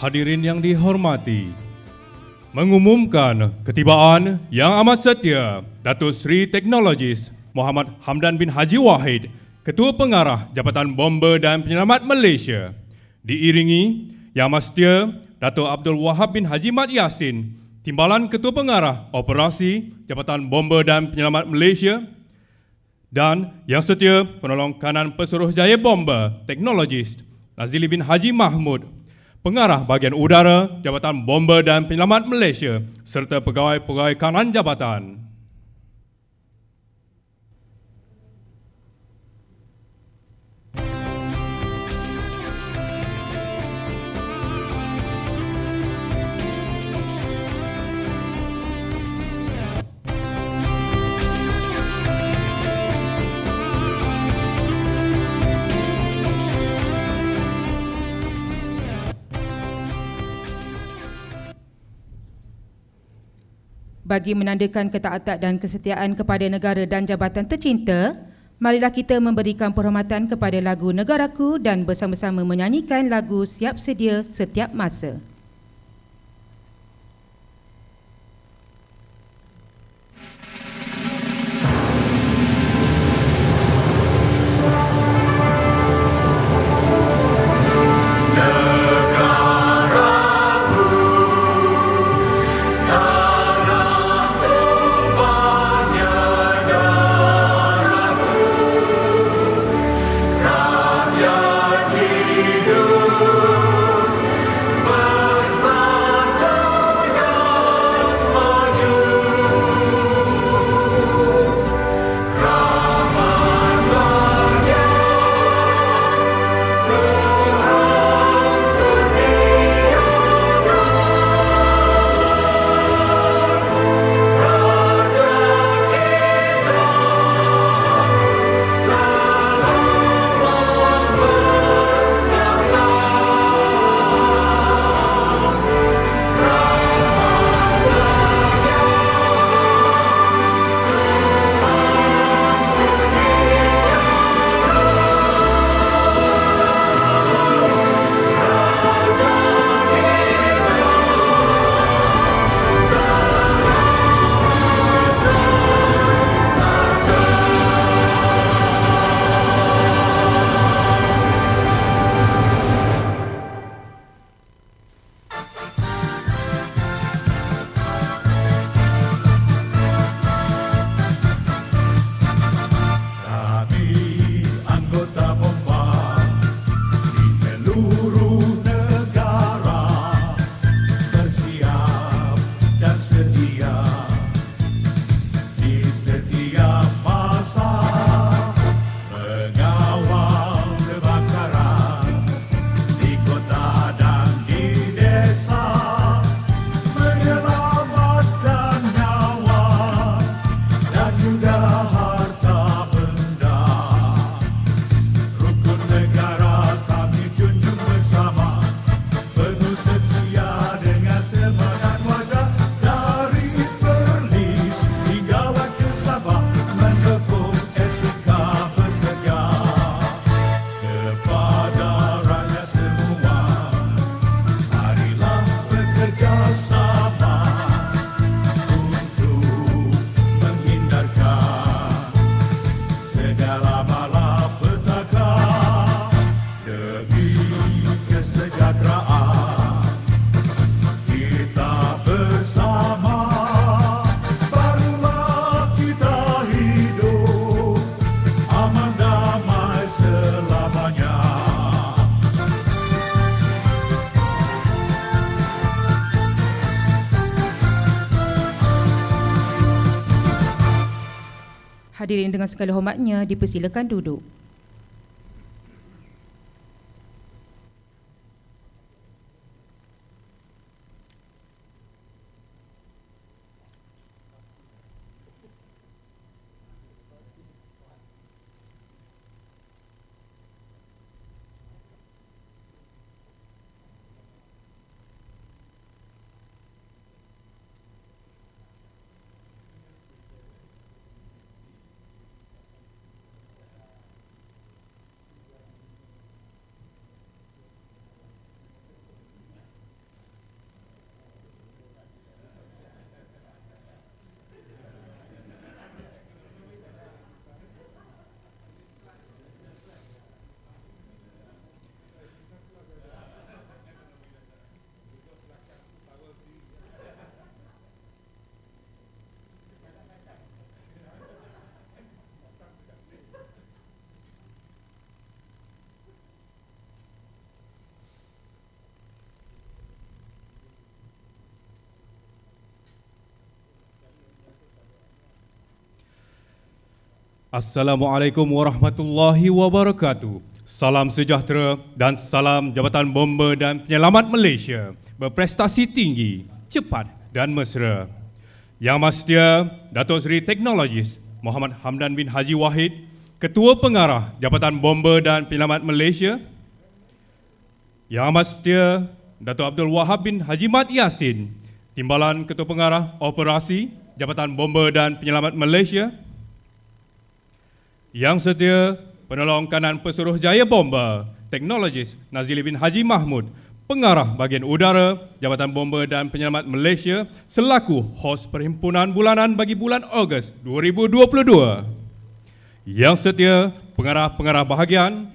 Hadirin yang dihormati, mengumumkan ketibaan yang amat setia Datuk Seri Teknologis Muhammad Hamdan bin Haji Wahid, Ketua Pengarah Jabatan Bomber dan Penyelamat Malaysia, diiringi Yang Amat Setia Datuk Abdul Wahab bin Haji Mat Yassin, Timbalan Ketua Pengarah Operasi Jabatan Bomber dan Penyelamat Malaysia, dan Yang Setia Penolong Kanan Pesuruhjaya Bomber Teknologis Nazili bin Haji Mahmud, Pengarah Bahagian Udara Jabatan Bomber dan Penyelamat Malaysia, serta pegawai-pegawai kanan jabatan. Bagi menandakan ketaatan dan kesetiaan kepada negara dan jabatan tercinta, marilah kita memberikan penghormatan kepada lagu Negaraku dan bersama-sama menyanyikan lagu Siap Sedia Setiap Masa. Hadirin dengan segala hormatnya dipersilakan duduk. Assalamualaikum warahmatullahi wabarakatuh. Salam sejahtera dan salam Jabatan Bomba dan Penyelamat Malaysia berprestasi tinggi, cepat dan mesra. Yang Amat Setia Datuk Seri Teknologis Muhammad Hamdan bin Haji Wahid, Ketua Pengarah Jabatan Bomba dan Penyelamat Malaysia. Yang Amat Setia Datuk Abdul Wahab bin Haji Mat Yassin, Timbalan Ketua Pengarah Operasi Jabatan Bomba dan Penyelamat Malaysia. Yang Setia Penolong Kanan Pesuruh Jaya Bomba Teknologis Nazili bin Haji Mahmud, Pengarah Bahagian Udara Jabatan Bomba dan Penyelamat Malaysia selaku hos Perhimpunan Bulanan bagi bulan Ogos 2022. Yang Setia Pengarah-Pengarah Bahagian.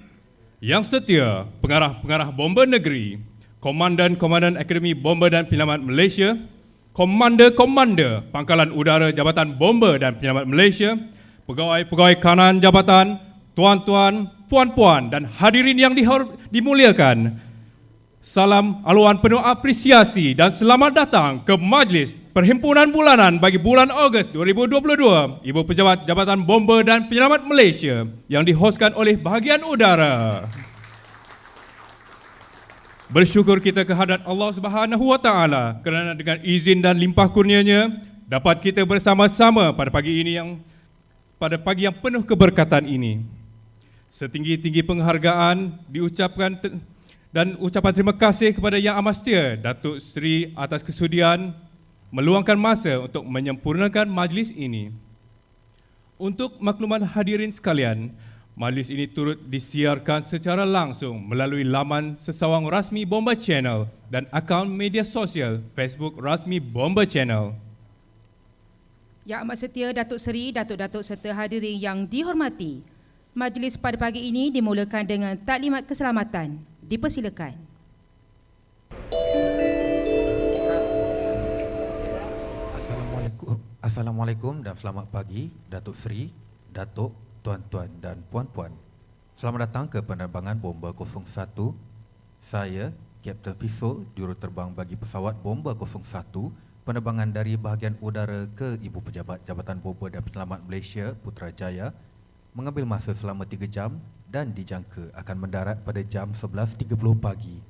Yang Setia Pengarah-Pengarah Bomba Negeri, Komandan-Komandan Akademi Bomba dan Penyelamat Malaysia, Komander-Komander Pangkalan Udara Jabatan Bomba dan Penyelamat Malaysia, Pegawai-pegawai kanan jabatan, tuan-tuan, puan-puan dan hadirin yang dimuliakan. Salam aluan penuh apresiasi dan selamat datang ke Majlis Perhimpunan Bulanan bagi bulan Ogos 2022 Ibu Pejabat Jabatan Bomba dan Penyelamat Malaysia yang dihoskan oleh Bahagian Udara. Bersyukur kita kehadrat Allah Subhanahu wa taala kerana dengan izin dan limpah kurnia-Nya dapat kita bersama-sama pada pagi yang penuh keberkatan ini. Setinggi-tinggi penghargaan diucapkan dan ucapan terima kasih kepada Yang Amat Setia Datuk Seri atas kesudian meluangkan masa untuk menyempurnakan majlis ini. Untuk makluman hadirin sekalian, majlis ini turut disiarkan secara langsung melalui laman sesawang rasmi Bomba Channel dan akaun media sosial Facebook rasmi Bomba Channel. Yang Amat Setia Datuk Seri, Datuk-Datuk serta hadirin yang dihormati, majlis pada pagi ini dimulakan dengan taklimat keselamatan. Dipersilakan. Assalamualaikum dan selamat pagi Datuk Seri, Datuk, tuan-tuan dan puan-puan. Selamat datang ke penerbangan Bomba 01. Saya, Kapten Fisul, juruterbang bagi pesawat Bomba 01, penerbangan dari bahagian udara ke Ibu Pejabat Jabatan Bomba dan Penyelamat Malaysia, Putrajaya, mengambil masa selama 3 jam dan dijangka akan mendarat pada jam 11.30 pagi.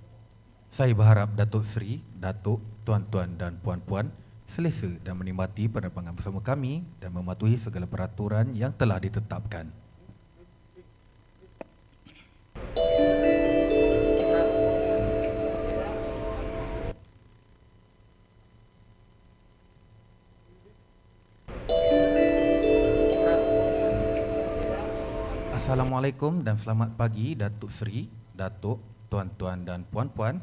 Saya berharap Datuk Seri, Datuk, tuan-tuan dan puan-puan selesa dan menikmati penerbangan bersama kami dan mematuhi segala peraturan yang telah ditetapkan. Assalamualaikum dan selamat pagi Datuk Seri, Datuk, tuan-tuan dan puan-puan.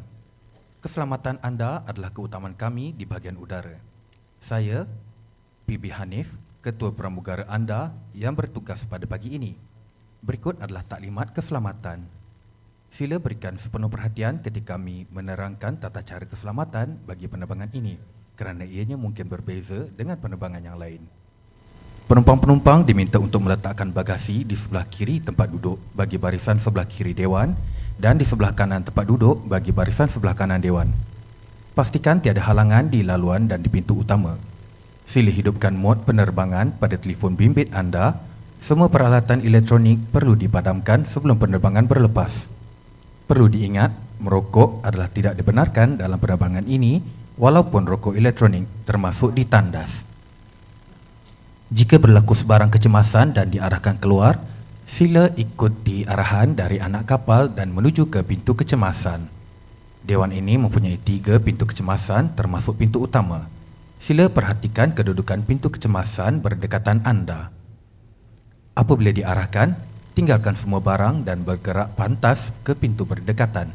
Keselamatan anda adalah keutamaan kami di bahagian udara. Saya, PB Hanif, Ketua Pramugara anda yang bertugas pada pagi ini. Berikut adalah taklimat keselamatan. Sila berikan sepenuh perhatian ketika kami menerangkan tata cara keselamatan bagi penerbangan ini kerana ianya mungkin berbeza dengan penerbangan yang lain. Penumpang-penumpang diminta untuk meletakkan bagasi di sebelah kiri tempat duduk bagi barisan sebelah kiri dewan dan di sebelah kanan tempat duduk bagi barisan sebelah kanan dewan. Pastikan tiada halangan di laluan dan di pintu utama. Sila hidupkan mod penerbangan pada telefon bimbit anda. Semua peralatan elektronik perlu dipadamkan sebelum penerbangan berlepas. Perlu diingat, merokok adalah tidak dibenarkan dalam penerbangan ini walaupun rokok elektronik termasuk ditandas. Jika berlaku sebarang kecemasan dan diarahkan keluar, sila ikuti arahan dari anak kapal dan menuju ke pintu kecemasan. Dewan ini mempunyai 3 pintu kecemasan termasuk pintu utama. Sila perhatikan kedudukan pintu kecemasan berdekatan anda. Apabila diarahkan, tinggalkan semua barang dan bergerak pantas ke pintu berdekatan.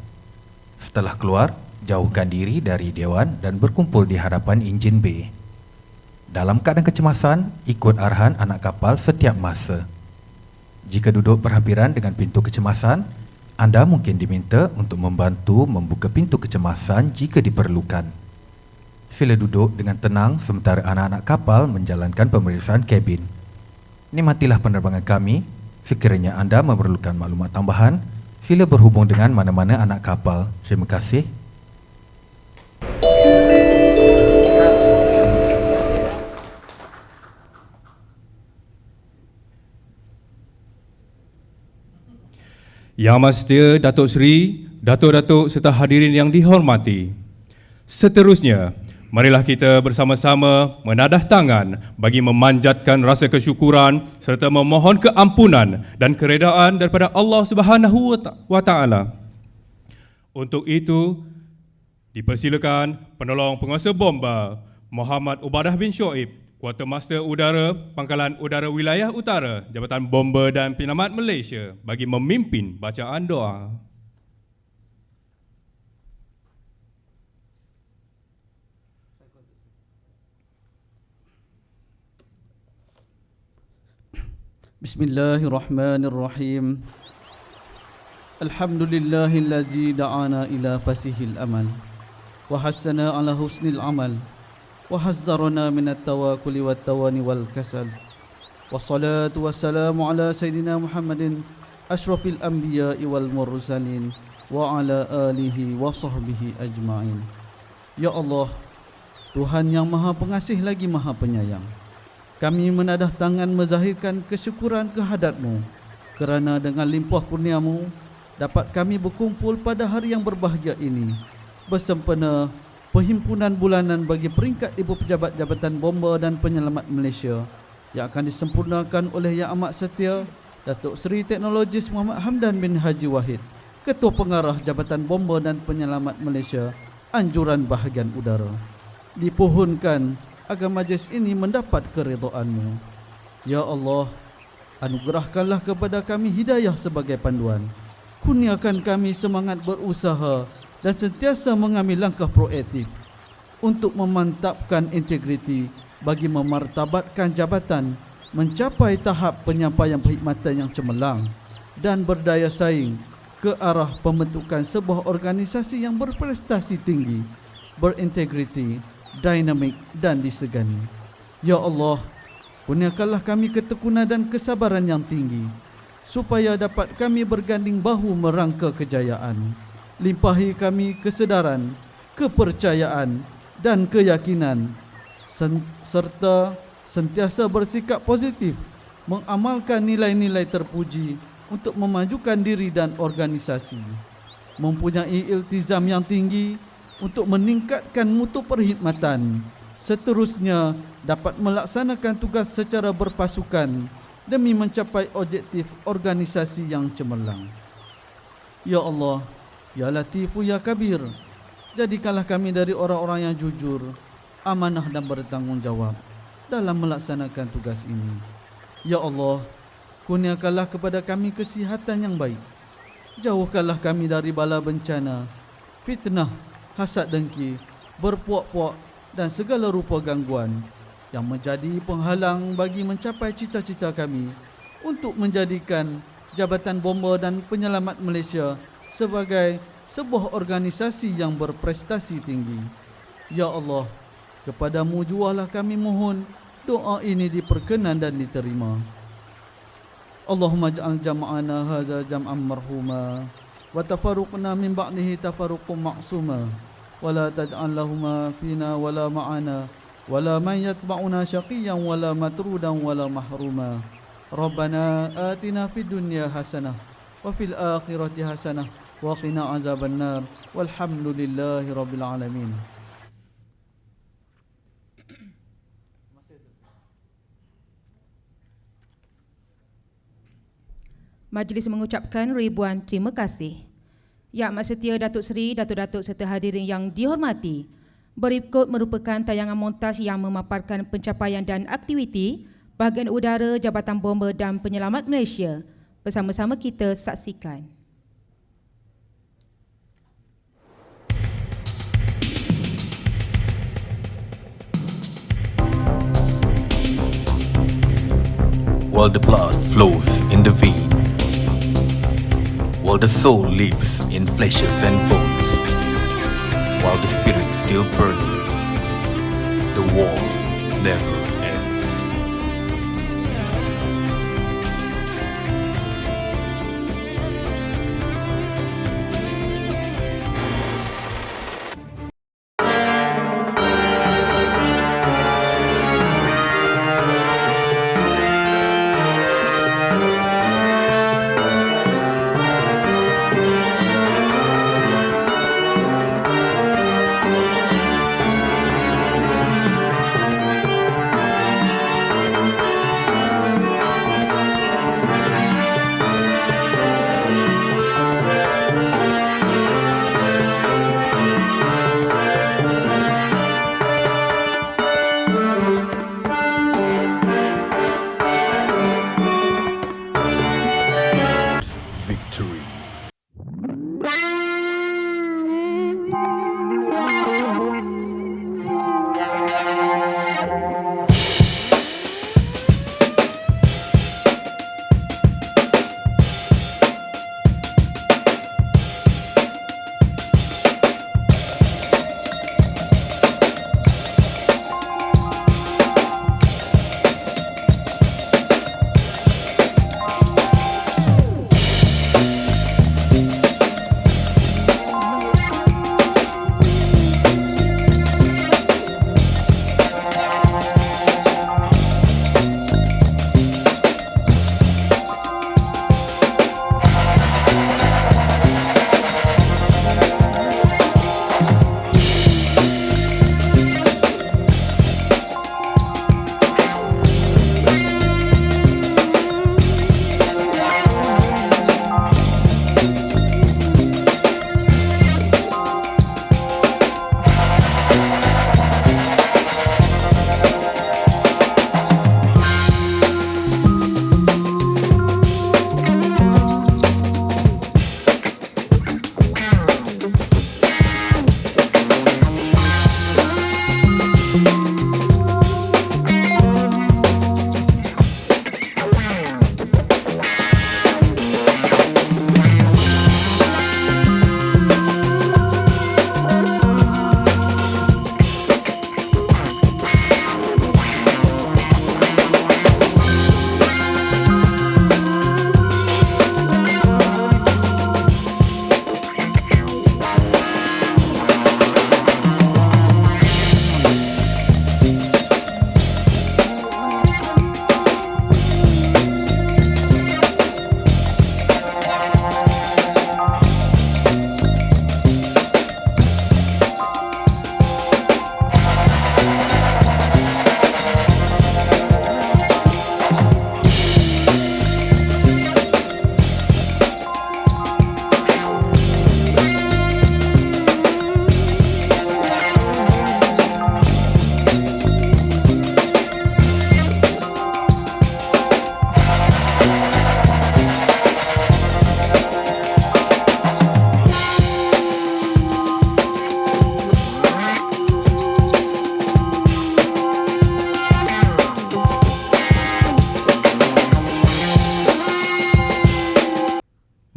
Setelah keluar, jauhkan diri dari dewan dan berkumpul di hadapan enjin bay. Dalam keadaan kecemasan, ikut arahan anak kapal setiap masa. Jika duduk berhampiran dengan pintu kecemasan, anda mungkin diminta untuk membantu membuka pintu kecemasan jika diperlukan. Sila duduk dengan tenang sementara anak-anak kapal menjalankan pemeriksaan kabin. Nikmatilah penerbangan kami. Sekiranya anda memerlukan maklumat tambahan, sila berhubung dengan mana-mana anak kapal. Terima kasih. Yang Amat Setia Datuk Seri, Datuk-Datuk serta hadirin yang dihormati. Seterusnya, marilah kita bersama-sama menadah tangan bagi memanjatkan rasa kesyukuran serta memohon keampunan dan keredaan daripada Allah Subhanahu wa Taala. Untuk itu, dipersilakan penolong penguasa bomba Muhammad Ubadah bin Shoaib, Quartermaster Udara Pangkalan Udara Wilayah Utara, Jabatan Bomba dan Penyelamat Malaysia bagi memimpin bacaan doa. Bismillahirrahmanirrahim. Alhamdulillahillazi da'ana ila fasihil amal wa hassana ala husnil amal wa hazzarana minat tawakkuli wat tawani wal kasal. Wassalatu wassalamu ala sayyidina Muhammadin asyrafil anbiya'i wal mursalin wa ala alihi wa sahbihi ajma'in. Ya Allah, Tuhan yang Maha Pengasih lagi Maha Penyayang, kami menadah tangan menzahirkan kesyukuran kehadrat-Mu kerana dengan limpah kurnia-Mu dapat kami berkumpul pada hari yang berbahagia ini bersempena Perhimpunan Bulanan bagi peringkat Ibu Pejabat Jabatan Bomba dan Penyelamat Malaysia yang akan disempurnakan oleh Yang Amat Setia Datuk Seri Teknologis Muhammad Hamdan bin Haji Wahid, Ketua Pengarah Jabatan Bomba dan Penyelamat Malaysia, Anjuran Bahagian Udara. Dipohonkan agar majlis ini mendapat keridhaan-Mu. Ya Allah, anugerahkanlah kepada kami hidayah sebagai panduan. Kurniakan kami semangat berusaha dan sentiasa mengambil langkah proaktif untuk memantapkan integriti bagi memartabatkan jabatan mencapai tahap penyampaian perkhidmatan yang cemerlang dan berdaya saing ke arah pembentukan sebuah organisasi yang berprestasi tinggi, berintegriti, dinamik dan disegani. Ya Allah, kurniakanlah kami ketekunan dan kesabaran yang tinggi supaya dapat kami berganding bahu merangka kejayaan. Limpahi kami kesedaran, kepercayaan dan keyakinan serta sentiasa bersikap positif mengamalkan nilai-nilai terpuji untuk memajukan diri dan organisasi. Mempunyai iltizam yang tinggi untuk meningkatkan mutu perkhidmatan. Seterusnya dapat melaksanakan tugas secara berpasukan demi mencapai objektif organisasi yang cemerlang. Ya Allah, Ya Latifu Ya Kabir, jadikanlah kami dari orang-orang yang jujur, amanah dan bertanggungjawab dalam melaksanakan tugas ini. Ya Allah, kurniakanlah kepada kami kesihatan yang baik. Jauhkanlah kami dari bala bencana, fitnah, hasad dengki, berpuak-puak dan segala rupa gangguan yang menjadi penghalang bagi mencapai cita-cita kami untuk menjadikan Jabatan Bomba dan Penyelamat Malaysia sebagai sebuah organisasi yang berprestasi tinggi. Ya Allah, kepadamu jualah kami mohon doa ini diperkenan dan diterima. Allahumma ja'al jam'ana hadza jam'an marhuma wa tafarruqna min ba'dihi tafarruqan ma'suma wa la taj'al lahuma fina wa la ma'ana wa la man yatba'una syaqiyyan wa la matrudan wa la mahruma. Rabbana atina fid dunya hasanah wa fil akhirati hasanah wa qina azaban nar walhamdulillahi rabbil alamin. Majlis mengucapkan ribuan terima kasih. Yang Amat Setia Datuk Seri, Datuk-Datuk serta hadirin yang dihormati, berikut merupakan tayangan montaj yang memaparkan pencapaian dan aktiviti Bahagian Udara Jabatan Bomba dan Penyelamat Malaysia. Bersama-sama kita saksikan. While the blood flows in the vein, while the soul lives in fleshes and bones, while the spirit still burning, the war never ends.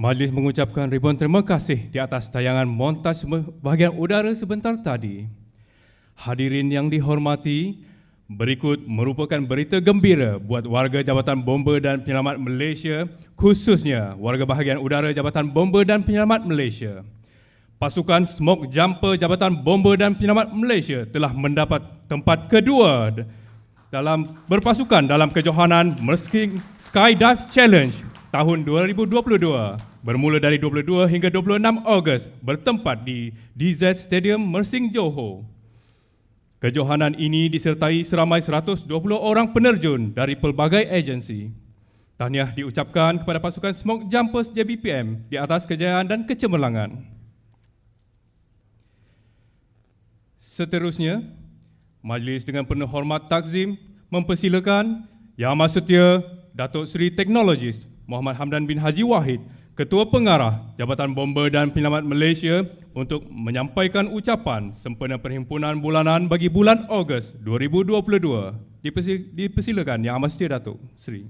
Majlis mengucapkan ribuan terima kasih di atas tayangan montaj bahagian udara sebentar tadi. Hadirin yang dihormati, berikut merupakan berita gembira buat warga Jabatan Bomba dan Penyelamat Malaysia, khususnya warga bahagian udara Jabatan Bomba dan Penyelamat Malaysia. Pasukan Smoke Jumper Jabatan Bomba dan Penyelamat Malaysia telah mendapat tempat kedua berpasukan dalam kejohanan Mersking Skydive Challenge tahun 2022 bermula dari 22 hingga 26 Ogos bertempat di DZ Stadium Mersing Johor. Kejohanan ini disertai seramai 120 orang penerjun dari pelbagai agensi. Tahniah diucapkan kepada pasukan Smoke Jumpers JBPM di atas kejayaan dan kecemerlangan. Seterusnya, majlis dengan penuh hormat takzim mempersilakan Yang Amat Setia Datuk Seri Teknologis Muhammad Hamdan bin Haji Wahid, Ketua Pengarah Jabatan Bomba dan Penyelamat Malaysia untuk menyampaikan ucapan sempena perhimpunan bulanan bagi bulan Ogos 2022. Dipersilakan Yang Amat Setia Datuk Seri.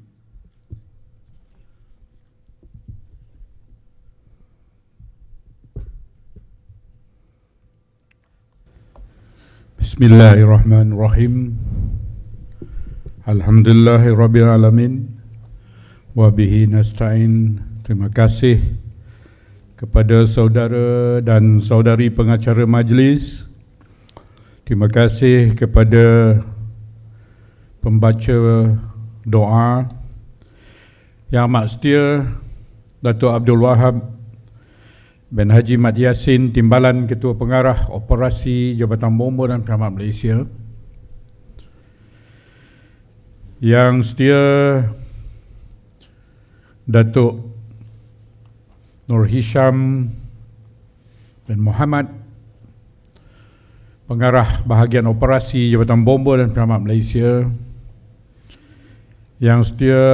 Bismillahirrahmanirrahim. Alhamdulillahirabbil alamin. Wa bihi nasta'in. Terima kasih kepada saudara dan saudari pengacara majlis. Terima kasih kepada pembaca doa Yang Amat Setia Datuk Abdul Wahab bin Haji Mat Yassin, Timbalan Ketua Pengarah Operasi Jabatan Bomba dan Penyelamat Malaysia. Yang Setia Datuk Nur Hisham bin Muhammad, Pengarah Bahagian Operasi Jabatan Bomba dan Penyelamat Malaysia. Yang Setia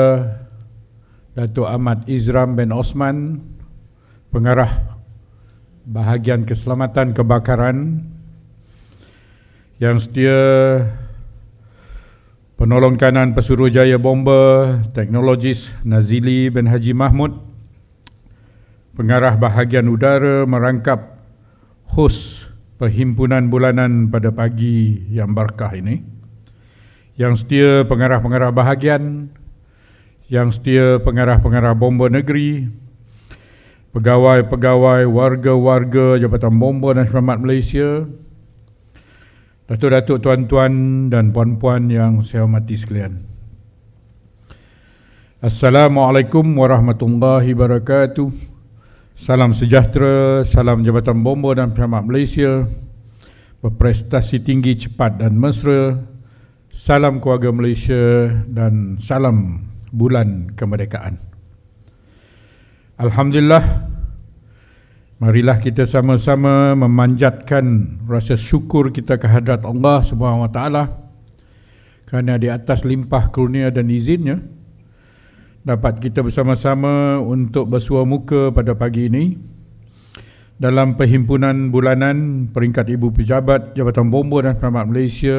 Datuk Ahmad Izram bin Osman, Pengarah Bahagian Keselamatan Kebakaran. Yang Setia Penolong Kanan Pesuruhjaya Bomba Teknologis Nazili bin Haji Mahmud, Pengarah Bahagian Udara merangkap hos perhimpunan bulanan pada pagi yang berkah ini. Yang Setia Pengarah-pengarah bahagian, Yang Setia Pengarah-pengarah bomba negeri, pegawai-pegawai, warga-warga Jabatan Bomba dan Penyelamat Malaysia, datuk-datuk, tuan-tuan dan puan-puan yang saya hormati sekalian. Assalamualaikum warahmatullahi wabarakatuh. Salam sejahtera, salam Jabatan Bomba dan Penyelamat Malaysia, berprestasi tinggi, cepat dan mesra. Salam keluarga Malaysia dan salam bulan kemerdekaan. Alhamdulillah, marilah kita sama-sama memanjatkan rasa syukur kita kehadrat Allah Subhanahu Wa Taala kerana di atas limpah kurnia dan izinnya dapat kita bersama-sama untuk bersua muka pada pagi ini dalam perhimpunan bulanan peringkat Ibu Pejabat Jabatan Bomba dan Penyelamat Malaysia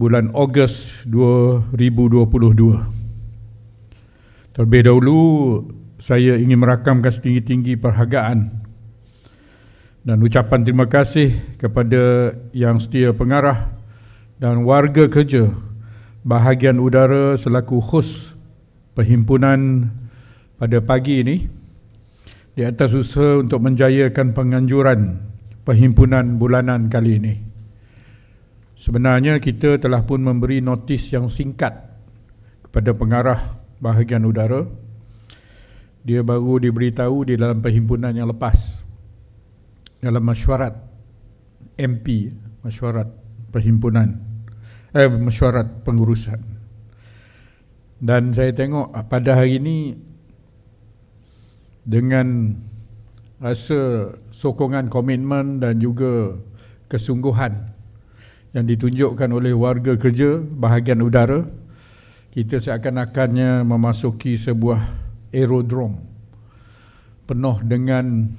bulan Ogos 2022. Terlebih dahulu, saya ingin merakamkan setinggi-tinggi perhargaan dan ucapan terima kasih kepada Yang Setia Pengarah dan warga kerja bahagian udara selaku hos perhimpunan pada pagi ini di atas usaha untuk menjayakan penganjuran perhimpunan bulanan kali ini. Sebenarnya kita telah pun memberi notis yang singkat kepada pengarah bahagian udara. Dia baru diberitahu di dalam perhimpunan yang lepas, dalam mesyuarat MP, mesyuarat perhimpunan, mesyuarat pengurusan. Dan saya tengok pada hari ini dengan rasa sokongan, komitmen dan juga kesungguhan yang ditunjukkan oleh warga kerja bahagian udara, kita seakan-akannya memasuki sebuah aerodrom penuh dengan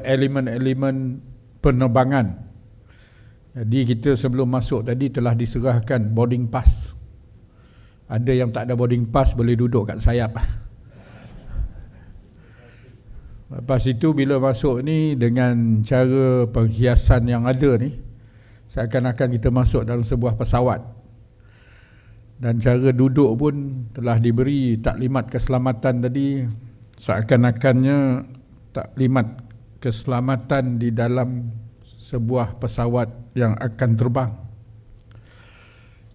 elemen-elemen penerbangan. Jadi kita sebelum masuk tadi telah diserahkan boarding pass. Ada yang tak ada boarding pass boleh duduk kat sayap. Lepas itu bila masuk ni dengan cara penghiasan yang ada ni, seakan-akan kita masuk dalam sebuah pesawat. Dan cara duduk pun telah diberi taklimat keselamatan tadi, seakan-akannya taklimat keselamatan di dalam sebuah pesawat yang akan terbang.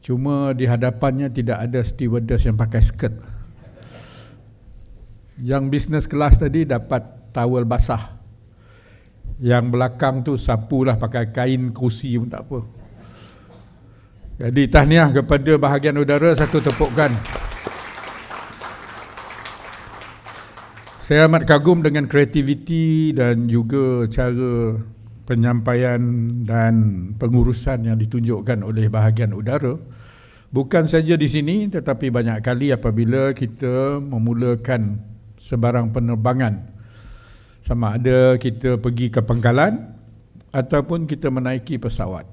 Cuma di hadapannya tidak ada stewardess yang pakai skirt. Yang business class tadi dapat towel basah. Yang belakang tu sapulah pakai kain kursi pun tak apa. Jadi tahniah kepada bahagian udara, satu tepukan. Saya amat kagum dengan kreativiti dan juga cara penyampaian dan pengurusan yang ditunjukkan oleh bahagian udara. Bukan saja di sini, tetapi banyak kali apabila kita memulakan sebarang penerbangan, sama ada kita pergi ke pangkalan ataupun kita menaiki pesawat.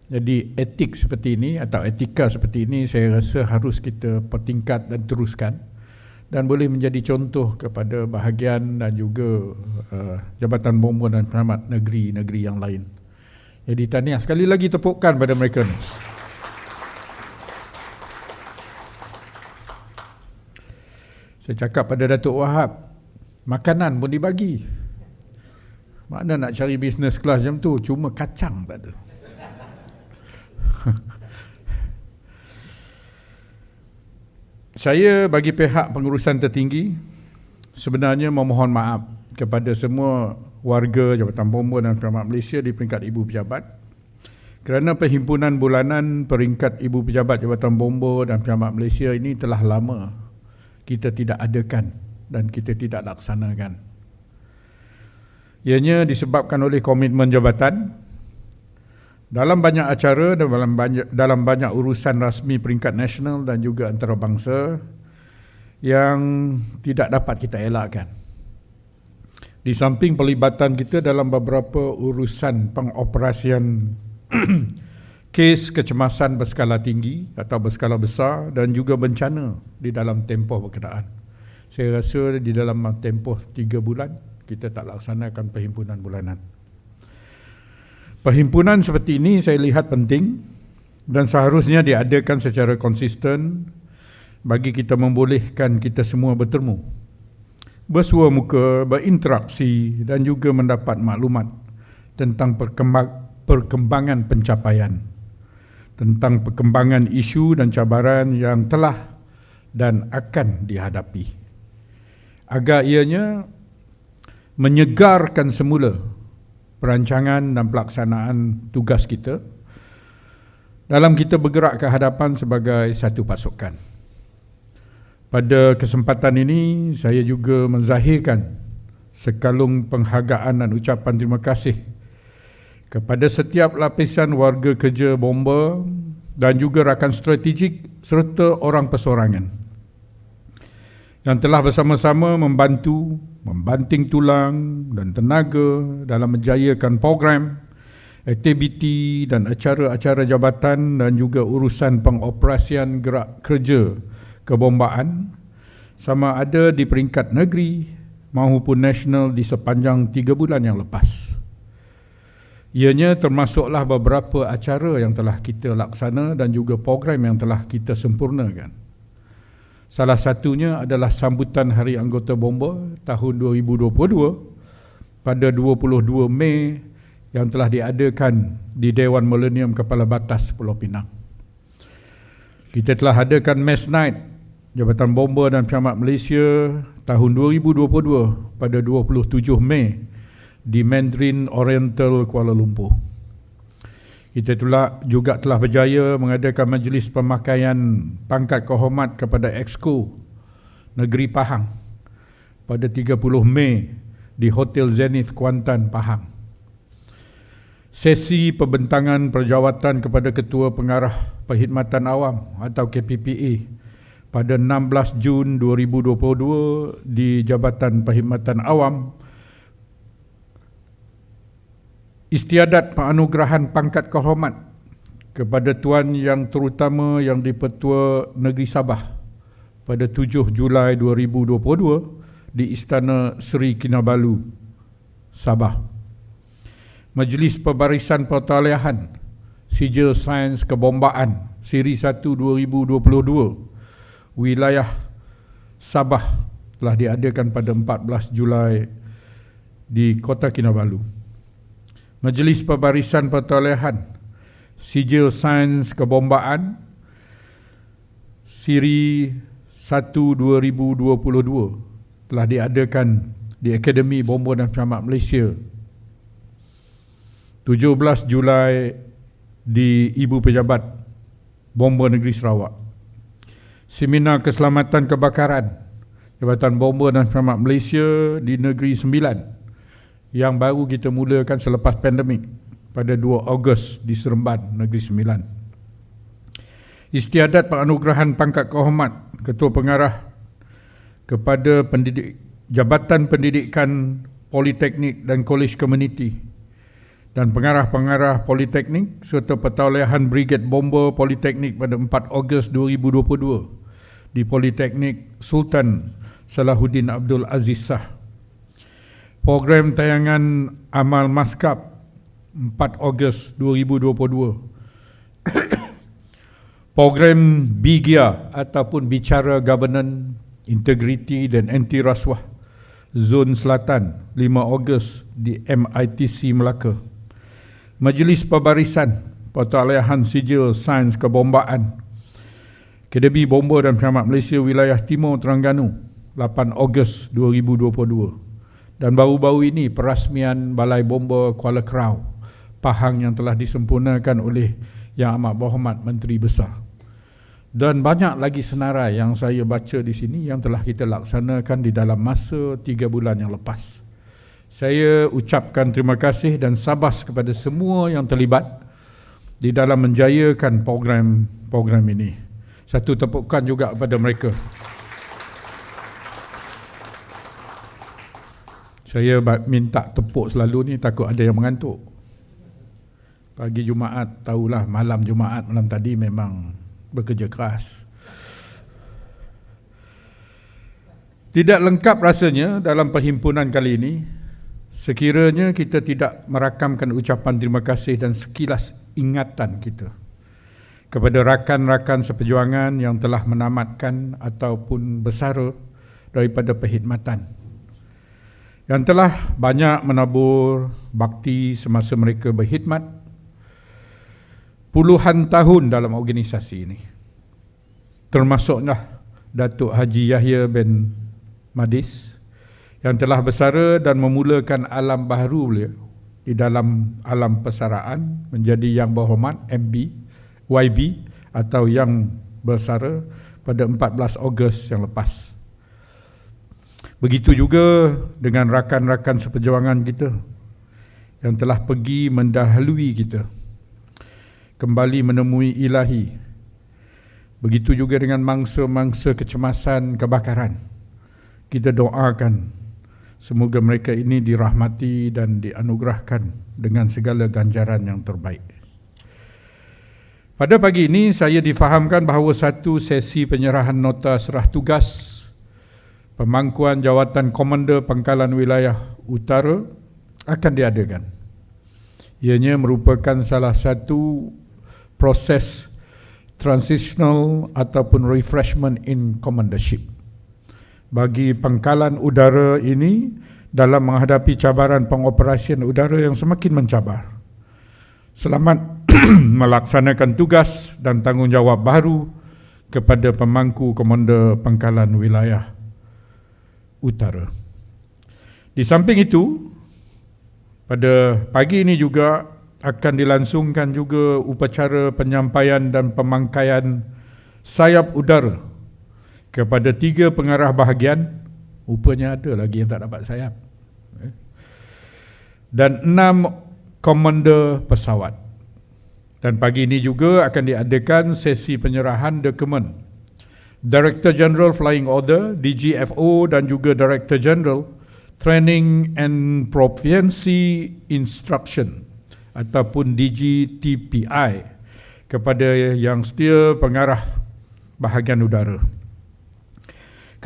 Jadi etik seperti ini atau etika seperti ini saya rasa harus kita pertingkat dan teruskan, dan boleh menjadi contoh kepada bahagian dan juga Jabatan Bomba dan Penyelamat negeri-negeri yang lain. Jadi tahniah sekali lagi, tepukan pada mereka ni. Saya cakap pada Datuk Wahab, makanan pun dibagi. Mana nak cari business class macam tu, cuma kacang tak ada. Saya bagi pihak pengurusan tertinggi sebenarnya memohon maaf kepada semua warga Jabatan Bomba dan Penyelamat Malaysia di peringkat Ibu Pejabat, kerana perhimpunan bulanan peringkat Ibu Pejabat Jabatan Bomba dan Penyelamat Malaysia ini telah lama kita tidak adakan dan kita tidak laksanakan. Ianya disebabkan oleh komitmen jabatan dalam banyak acara dan dalam banyak urusan rasmi peringkat nasional dan juga antarabangsa yang tidak dapat kita elakkan. Di samping pelibatan kita dalam beberapa urusan pengoperasian kes kecemasan berskala tinggi atau berskala besar dan juga bencana di dalam tempoh berkenaan. Saya rasa di dalam tempoh 3 bulan kita tak laksanakan perhimpunan bulanan. Perhimpunan seperti ini saya lihat penting dan seharusnya diadakan secara konsisten bagi kita membolehkan kita semua bertemu, bersua muka, berinteraksi dan juga mendapat maklumat tentang perkembangan pencapaian, tentang perkembangan isu dan cabaran yang telah dan akan dihadapi, agar ianya menyegarkan semula perancangan dan pelaksanaan tugas kita dalam kita bergerak ke hadapan sebagai satu pasukan. Pada kesempatan ini, saya juga menzahirkan sekalung penghargaan dan ucapan terima kasih kepada setiap lapisan warga kerja bomba dan juga rakan strategik serta orang persorangan yang telah bersama-sama membantu, membanting tulang dan tenaga dalam menjayakan program, aktiviti dan acara-acara jabatan dan juga urusan pengoperasian gerak kerja kebombaan sama ada di peringkat negeri maupun nasional di sepanjang 3 bulan yang lepas. Ianya termasuklah beberapa acara yang telah kita laksana dan juga program yang telah kita sempurnakan. Salah satunya adalah sambutan Hari Anggota Bomba tahun 2022 pada 22 Mei yang telah diadakan di Dewan Millennium Kepala Batas Pulau Pinang. Kita telah adakan Mass Night Jabatan Bomba dan Penyelamat Malaysia tahun 2022 pada 27 Mei di Mandarin Oriental, Kuala Lumpur. Kita juga telah berjaya mengadakan majlis pemakaian pangkat kehormat kepada Exco Negeri Pahang pada 30 Mei di Hotel Zenith Kuantan, Pahang. Sesi pembentangan perjawatan kepada Ketua Pengarah Perkhidmatan Awam atau KPPA pada 16 Jun 2022 di Jabatan Perkhidmatan Awam. Istiadat penganugerahan pangkat kehormat kepada Tuan Yang Terutama Yang di-Pertua Negeri Sabah pada 7 Julai 2022 di Istana Seri Kinabalu, Sabah. Majlis Pembarisan Pertaliahan Sijil Sains Kebombaan Siri 1 2022 wilayah Sabah telah diadakan pada 14 Julai di Kota Kinabalu. Majlis Pembarisan Pertaliahan Sijil Sains Kebombaan Siri 1 2022 telah diadakan di Akademi Bomba dan Penyelamat Malaysia 17 Julai di Ibu Pejabat Bomba Negeri Sarawak. Seminar Keselamatan Kebakaran Jabatan Bomba dan Penyelamat Malaysia di Negeri Sembilan yang baru kita mulakan selepas pandemik pada 2 Ogos di Seremban, Negeri Sembilan. Istiadat penganugerahan pangkat kehormat Ketua Pengarah kepada Jabatan Pendidikan Politeknik dan Kolej Komuniti dan pengarah-pengarah Politeknik serta Pertauliahan Brigade Bomba Politeknik pada 4 Ogos 2022 di Politeknik Sultan Salahuddin Abdul Aziz Shah. Program tayangan Amal Maskap 4 Ogos 2022. Program BIGIA ataupun Bicara Governance, Integriti dan Anti Rasuah Zon Selatan 5 Ogos di MITC Melaka. Majlis Pembarisan Pertaliahan Sijil Sains Kebombaan Akademi Bomba dan Penyelamat Malaysia Wilayah Timur Terengganu 8 Ogos 2022. Dan baru-baru ini perasmian Balai Bomba Kuala Kerau, Pahang yang telah disempurnakan oleh Yang Amat Berhormat Menteri Besar. Dan banyak lagi senarai yang saya baca di sini yang telah kita laksanakan di dalam masa 3 bulan yang lepas. Saya ucapkan terima kasih dan sabas kepada semua yang terlibat di dalam menjayakan program ini. Satu tepukan juga kepada mereka. Saya minta tepuk selalu ni, takut ada yang mengantuk. Pagi Jumaat, tahulah malam Jumaat, malam tadi memang bekerja keras. Tidak lengkap rasanya dalam perhimpunan kali ini sekiranya kita tidak merakamkan ucapan terima kasih dan sekilas ingatan kita kepada rakan-rakan seperjuangan yang telah menamatkan ataupun bersara daripada perkhidmatan, yang telah banyak menabur bakti semasa mereka berkhidmat puluhan tahun dalam organisasi ini. Termasuklah Datuk Haji Yahya bin Madis yang telah bersara dan memulakan alam baharu beliau di dalam alam persaraan menjadi Yang Berhormat YB atau Yang Bersara pada 14 Ogos yang lepas. Begitu juga dengan rakan-rakan seperjuangan kita yang telah pergi mendahului kita kembali menemui ilahi. Begitu juga dengan mangsa-mangsa kecemasan kebakaran. Kita doakan semoga mereka ini dirahmati dan dianugerahkan dengan segala ganjaran yang terbaik. Pada pagi ini saya difahamkan bahawa satu sesi penyerahan nota serah tugas pemangkuan jawatan Komander Pangkalan Wilayah Utara akan diadakan. Ianya merupakan salah satu proses transitional ataupun refreshment in commandership bagi Pangkalan Udara ini dalam menghadapi cabaran pengoperasian udara yang semakin mencabar. Selamat melaksanakan tugas dan tanggungjawab baru kepada pemangku Komander Pangkalan Wilayah Utara. Di samping itu, pada pagi ini juga akan dilangsungkan juga upacara penyampaian dan pemangkaian sayap udara kepada 3 pengarah bahagian. Rupanya ada lagi yang tak dapat sayap. Dan 6 komander pesawat. Dan pagi ini juga akan diadakan sesi penyerahan dokumen Director General Flying Order, DGFO dan juga Director General Training and Proficiency Instruction ataupun DGTPI kepada Yang Setia Pengarah Bahagian Udara.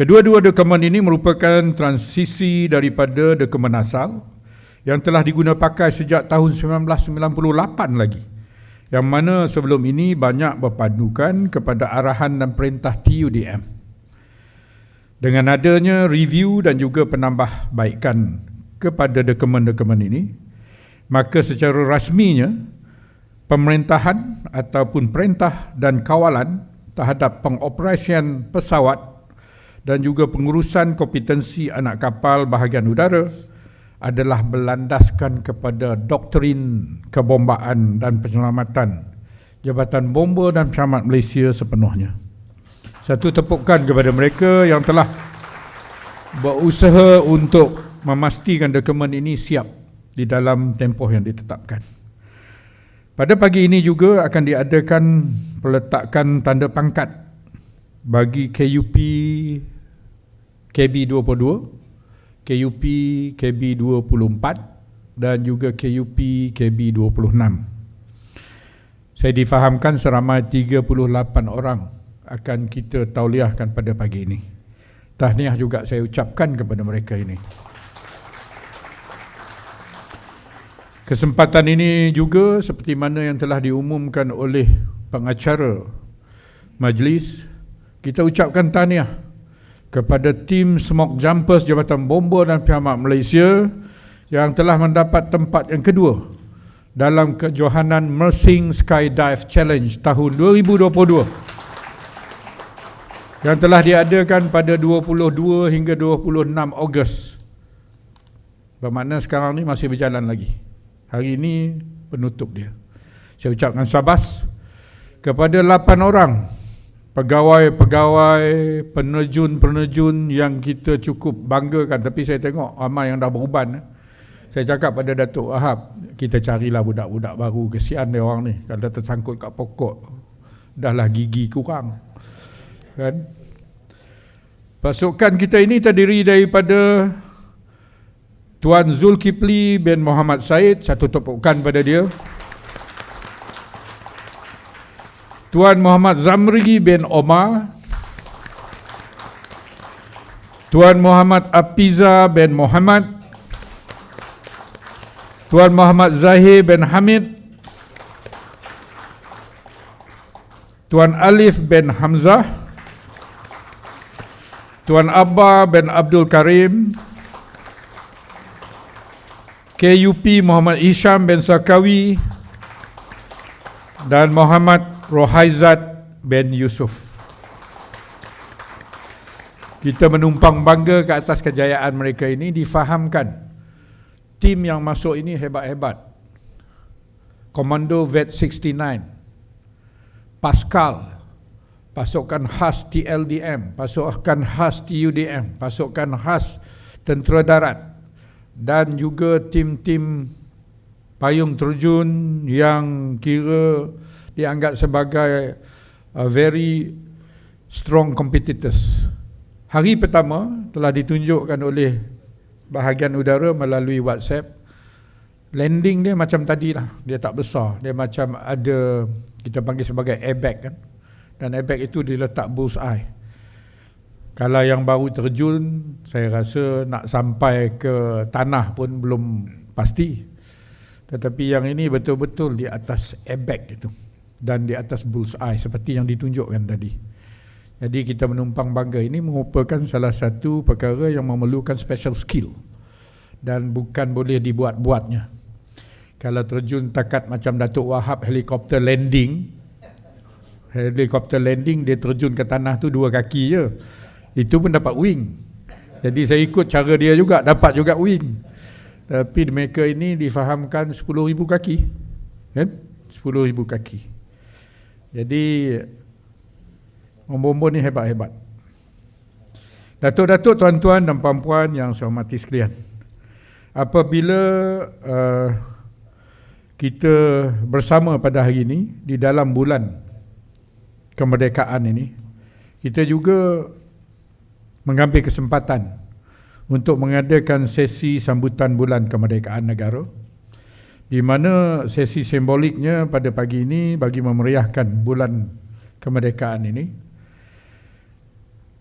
Kedua-dua dokumen ini merupakan transisi daripada dokumen asal yang telah diguna pakai sejak tahun 1998 lagi, yang mana sebelum ini banyak berpandukan kepada arahan dan perintah TUDM. Dengan adanya review dan juga penambahbaikan kepada dokumen-dokumen ini, maka secara rasminya pemerintahan ataupun perintah dan kawalan terhadap pengoperasian pesawat dan juga pengurusan kompetensi anak kapal bahagian udara adalah berlandaskan kepada doktrin kebombaan dan penyelamatan Jabatan Bomba dan Penyelamat Malaysia sepenuhnya. Satu tepukan kepada mereka yang telah berusaha untuk memastikan dokumen ini siap di dalam tempoh yang ditetapkan. Pada pagi ini juga akan diadakan peletakan tanda pangkat bagi KUP KB22, KUP KB24 dan juga KUP KB26. Saya difahamkan seramai 38 orang akan kita tauliahkan pada pagi ini. Tahniah juga saya ucapkan kepada mereka ini. Kesempatan ini juga seperti mana yang telah diumumkan oleh pengacara majlis, kita ucapkan tahniah kepada tim Smoke Jumpers Jabatan Bomba dan Penyelamat Malaysia yang telah mendapat tempat yang kedua dalam kejohanan Mersing Skydive Challenge tahun 2022 yang telah diadakan pada 22 hingga 26 Ogos. Bermakna sekarang ni masih berjalan lagi. Hari ini penutup dia. Saya ucapkan sabas kepada 8 orang pegawai-pegawai, penerjun-penerjun yang kita cukup banggakan, tapi saya tengok ramai yang dah beruban. Saya cakap pada Datuk Wahab, kita carilah budak-budak baru, kesian dia orang ni kalau tersangkut kat pokok, dah lah gigi kurang. Kan? Pasukan kita ini terdiri daripada Tuan Zulkifli bin Muhammad Said, satu tepukan pada dia. Tuan Muhammad Zamri bin Omar, Tuan Muhammad Apiza bin Muhammad, Tuan Muhammad Zahir bin Hamid, Tuan Alif bin Hamzah, Tuan Abba bin Abdul Karim, KUP Muhammad Hisham bin Sakawi dan Muhammad Rohaizat bin Yusuf. Kita menumpang bangga ke atas kejayaan mereka ini, difahamkan tim yang masuk ini hebat-hebat. Komando Vet 69, Pascal, pasukan khas TLDM, pasukan khas TUDM, pasukan khas Tentera Darat dan juga tim-tim payung terjun yang kira dianggap sebagai very strong competitors. Hari pertama telah ditunjukkan oleh bahagian udara melalui WhatsApp. Landing dia macam tadi lah, dia tak besar, dia macam ada, kita panggil sebagai airbag kan, dan airbag itu diletak bullseye. Kalau yang baru terjun, saya rasa nak sampai ke tanah pun belum pasti. Tetapi yang ini betul-betul di atas airbag itu dan di atas bullseye seperti yang ditunjukkan tadi. Jadi kita menumpang bangga, ini merupakan salah satu perkara yang memerlukan special skill dan bukan boleh dibuat-buatnya. Kalau terjun takat macam Datuk Wahab helikopter landing dia terjun ke tanah tu 2 kaki je, itu pun dapat wing. Jadi saya ikut cara dia juga, dapat juga wing. Tapi mereka ini difahamkan 10,000 kaki kan? 10,000 kaki. Jadi bomba ni hebat-hebat. Datuk-datuk, tuan-tuan dan puan-puan yang saya hormati sekalian, apabila kita bersama pada hari ini di dalam bulan kemerdekaan ini, kita juga mengambil kesempatan untuk mengadakan sesi sambutan bulan kemerdekaan negara, di mana sesi simboliknya pada pagi ini bagi memeriahkan bulan kemerdekaan ini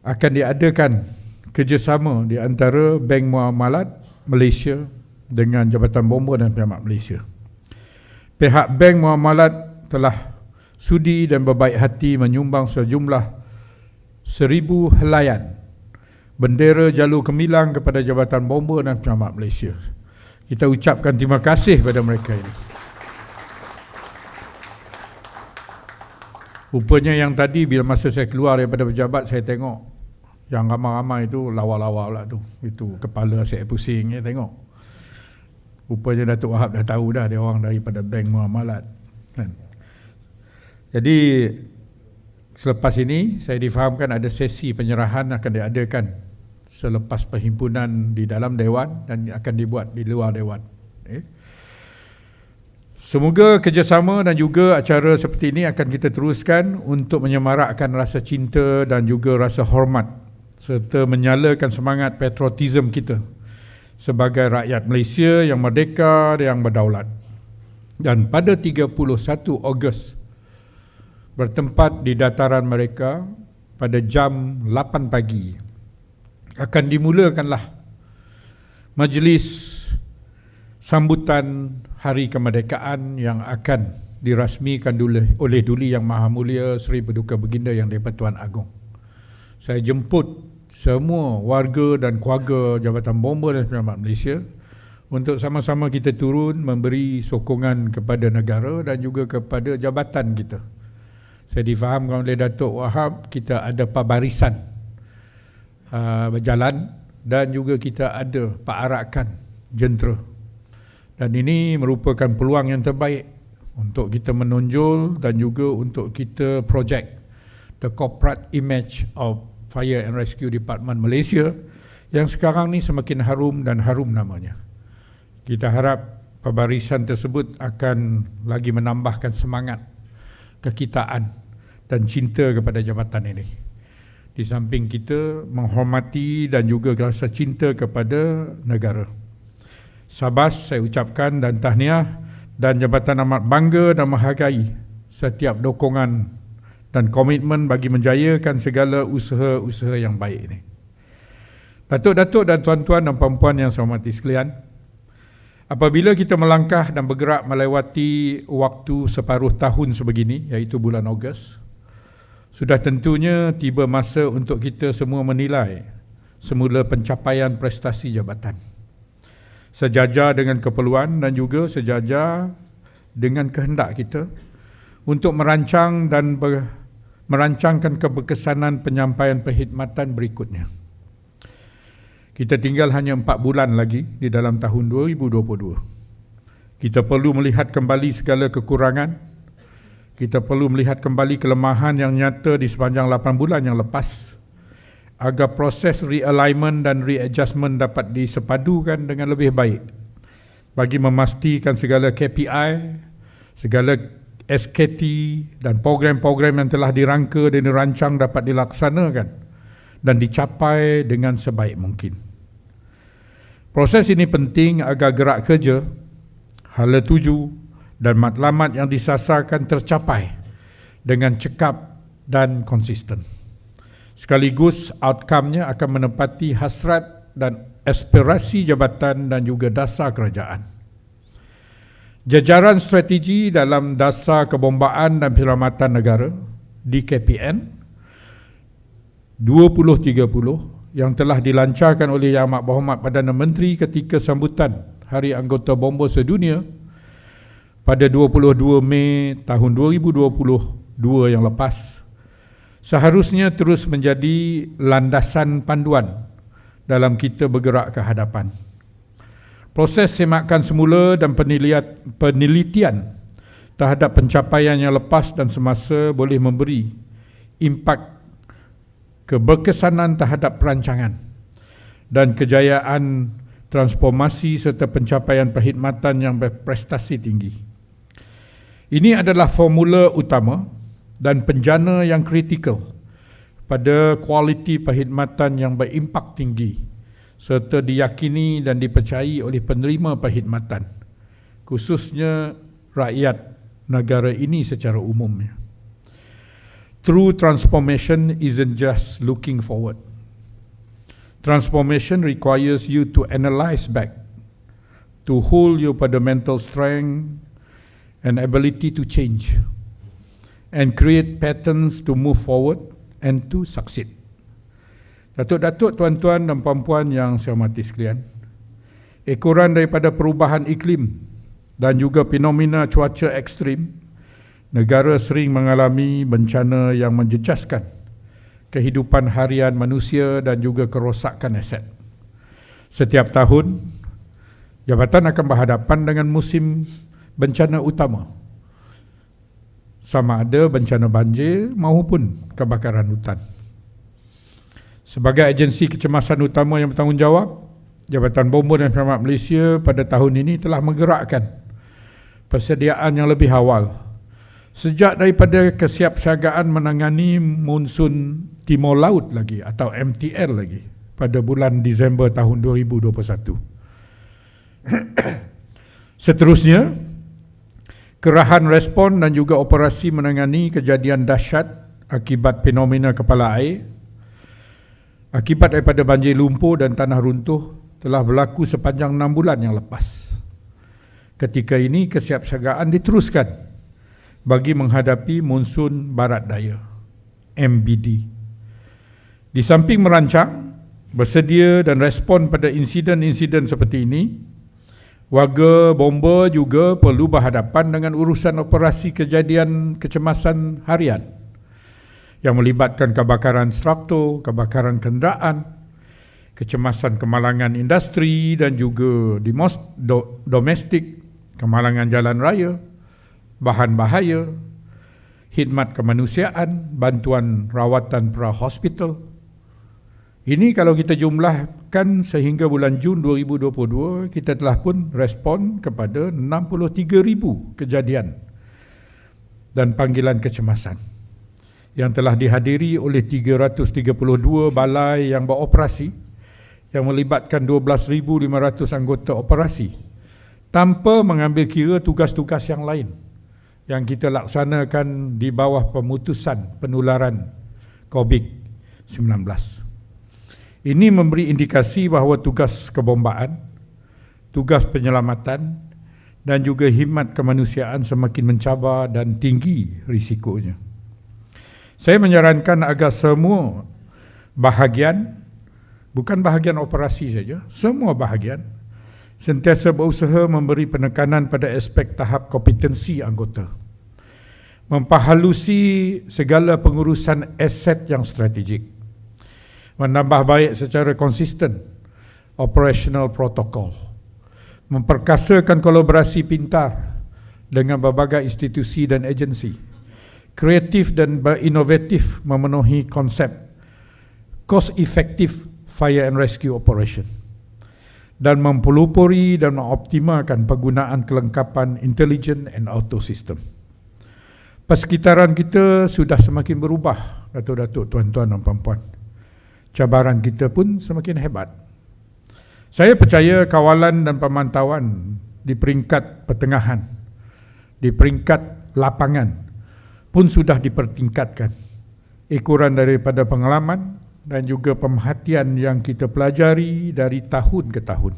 akan diadakan kerjasama di antara Bank Muamalat Malaysia dengan Jabatan Bomba dan Penyelamat Malaysia. Pihak Bank Muamalat telah sudi dan berbaik hati menyumbang sejumlah 1,000 helaian bendera jalur gemilang kepada Jabatan Bomba dan Penyelamat Malaysia. Kita ucapkan terima kasih kepada mereka ini. Rupanya yang tadi bila masa saya keluar daripada pejabat, saya tengok yang ramai-ramai itu lawa-lawa pula tu. Itu kepala saya pusing ya tengok. Rupanya Datuk Wahab dah tahu dah dia orang daripada Bank Muamalat. Kan? Jadi selepas ini saya difahamkan ada sesi penyerahan akan diadakan selepas perhimpunan di dalam Dewan dan akan dibuat di luar Dewan. Semoga kerjasama dan juga acara seperti ini akan kita teruskan untuk menyemarakkan rasa cinta dan juga rasa hormat serta menyalakan semangat patriotisme kita sebagai rakyat Malaysia yang merdeka dan yang berdaulat. Dan pada 31 Ogos bertempat di dataran mereka pada jam 8 pagi akan dimulakanlah majlis sambutan Hari Kemerdekaan yang akan dirasmikan oleh Duli Yang Maha Mulia Seri Paduka Baginda Yang di-Pertuan Agong. Saya jemput semua warga dan keluarga Jabatan Bomba dan Penyelamat Malaysia untuk sama-sama kita turun memberi sokongan kepada negara dan juga kepada jabatan kita. Saya difahamkan oleh Datuk Wahab kita ada pabarisan berjalan dan juga kita ada perarakan jentera. Dan ini merupakan peluang yang terbaik untuk kita menonjol dan juga untuk kita project the corporate image of Fire and Rescue Department Malaysia yang sekarang ni semakin harum dan harum namanya. Kita harap pabarisan tersebut akan lagi menambahkan semangat, kekitaan dan cinta kepada jabatan ini. Di samping kita menghormati dan juga rasa cinta kepada negara. Sabas saya ucapkan dan tahniah dan jabatan amat bangga dan menghargai setiap dokongan dan komitmen bagi menjayakan segala usaha-usaha yang baik ini. Datuk-datuk dan tuan-tuan dan puan-puan yang saya hormati sekalian, apabila kita melangkah dan bergerak melewati waktu separuh tahun sebegini, iaitu bulan Ogos, sudah tentunya tiba masa untuk kita semua menilai semula pencapaian prestasi jabatan. Sejajar dengan keperluan dan juga sejajar dengan kehendak kita untuk merancangkan keberkesanan penyampaian perkhidmatan berikutnya. Kita tinggal hanya 4 bulan lagi di dalam tahun 2022. Kita perlu melihat kembali segala kekurangan. Kita perlu melihat kembali kelemahan yang nyata di sepanjang 8 bulan yang lepas agar proses realignment dan readjustment dapat disepadukan dengan lebih baik bagi memastikan segala KPI, segala SKT dan program-program yang telah dirangka dan dirancang dapat dilaksanakan dan dicapai dengan sebaik mungkin. Proses ini penting agar gerak kerja, hala tuju dan matlamat yang disasarkan tercapai dengan cekap dan konsisten. Sekaligus outcome-nya akan menepati hasrat dan aspirasi jabatan dan juga dasar kerajaan. Jajaran strategi dalam Dasar Kebombaan dan Penyelamatan Negara DKPN 2030 yang telah dilancarkan oleh Yang Amat Berhormat Perdana Menteri ketika sambutan Hari Anggota Bomba Sedunia pada 22 Mei tahun 2022 yang lepas, seharusnya terus menjadi landasan panduan dalam kita bergerak ke hadapan. Proses semakan semula dan penelitian terhadap pencapaian yang lepas dan semasa boleh memberi impak keberkesanan terhadap perancangan dan kejayaan transformasi serta pencapaian perkhidmatan yang berprestasi tinggi. Ini adalah formula utama dan penjana yang kritikal pada kualiti perkhidmatan yang berimpak tinggi serta diyakini dan dipercayai oleh penerima perkhidmatan, khususnya rakyat negara ini secara umumnya. True transformation isn't just looking forward. Transformation requires you to analyze back, to hold your pada mental strength and ability to change, and create patterns to move forward and to succeed. Datuk-datuk, tuan-tuan dan puan-puan yang saya hormati sekalian, ekoran daripada perubahan iklim dan juga fenomena cuaca ekstrim, negara sering mengalami bencana yang menjejaskan kehidupan harian manusia dan juga kerosakan aset. Setiap tahun, jabatan akan berhadapan dengan musim bencana utama, sama ada bencana banjir maupun kebakaran hutan. Sebagai agensi kecemasan utama yang bertanggungjawab, Jabatan Bomba dan Penyelamat Malaysia pada tahun ini telah menggerakkan persediaan yang lebih awal sejak daripada kesiapsiagaan menangani monsun Timur Laut lagi atau MTL lagi pada bulan Disember tahun 2021. Seterusnya, kerahan respon dan juga operasi menangani kejadian dahsyat akibat fenomena kepala air akibat daripada banjir lumpur dan tanah runtuh telah berlaku sepanjang 6 bulan yang lepas. Ketika ini kesiapsiagaan diteruskan bagi menghadapi monsun barat daya, MBD. Di samping merancang, bersedia dan respon pada insiden-insiden seperti ini, warga Bomba juga perlu berhadapan dengan urusan operasi kejadian kecemasan harian yang melibatkan kebakaran struktur, kebakaran kenderaan, kecemasan kemalangan industri dan juga domestik, kemalangan jalan raya, bahan bahaya, khidmat kemanusiaan, bantuan rawatan pra-hospital. Ini kalau kita jumlahkan sehingga bulan Jun 2022, kita telah pun respon kepada 63,000 kejadian dan panggilan kecemasan yang telah dihadiri oleh 332 balai yang beroperasi yang melibatkan 12,500 anggota operasi tanpa mengambil kira tugas-tugas yang lain yang kita laksanakan di bawah pemutusan penularan COVID-19. Ini memberi indikasi bahawa tugas kebombaan, tugas penyelamatan dan juga khidmat kemanusiaan semakin mencabar dan tinggi risikonya. Saya menyarankan agar semua bahagian, bukan bahagian operasi saja, semua bahagian sentiasa berusaha memberi penekanan pada aspek tahap kompetensi anggota, memperhalusi segala pengurusan aset yang strategik, menambah baik secara konsisten operational protokol, memperkasakan kolaborasi pintar dengan berbagai institusi dan agensi, kreatif dan berinovatif memenuhi konsep cost-effective fire and rescue operation, dan mempelopori dan mengoptimalkan penggunaan kelengkapan intelligent and auto system. Persekitaran kita sudah semakin berubah, datuk-datuk, tuan-tuan dan puan-puan. Cabaran kita pun semakin hebat. Saya percaya kawalan dan pemantauan di peringkat pertengahan, di peringkat lapangan pun sudah dipertingkatkan. Ekoran daripada pengalaman dan juga pemerhatian yang kita pelajari dari tahun ke tahun.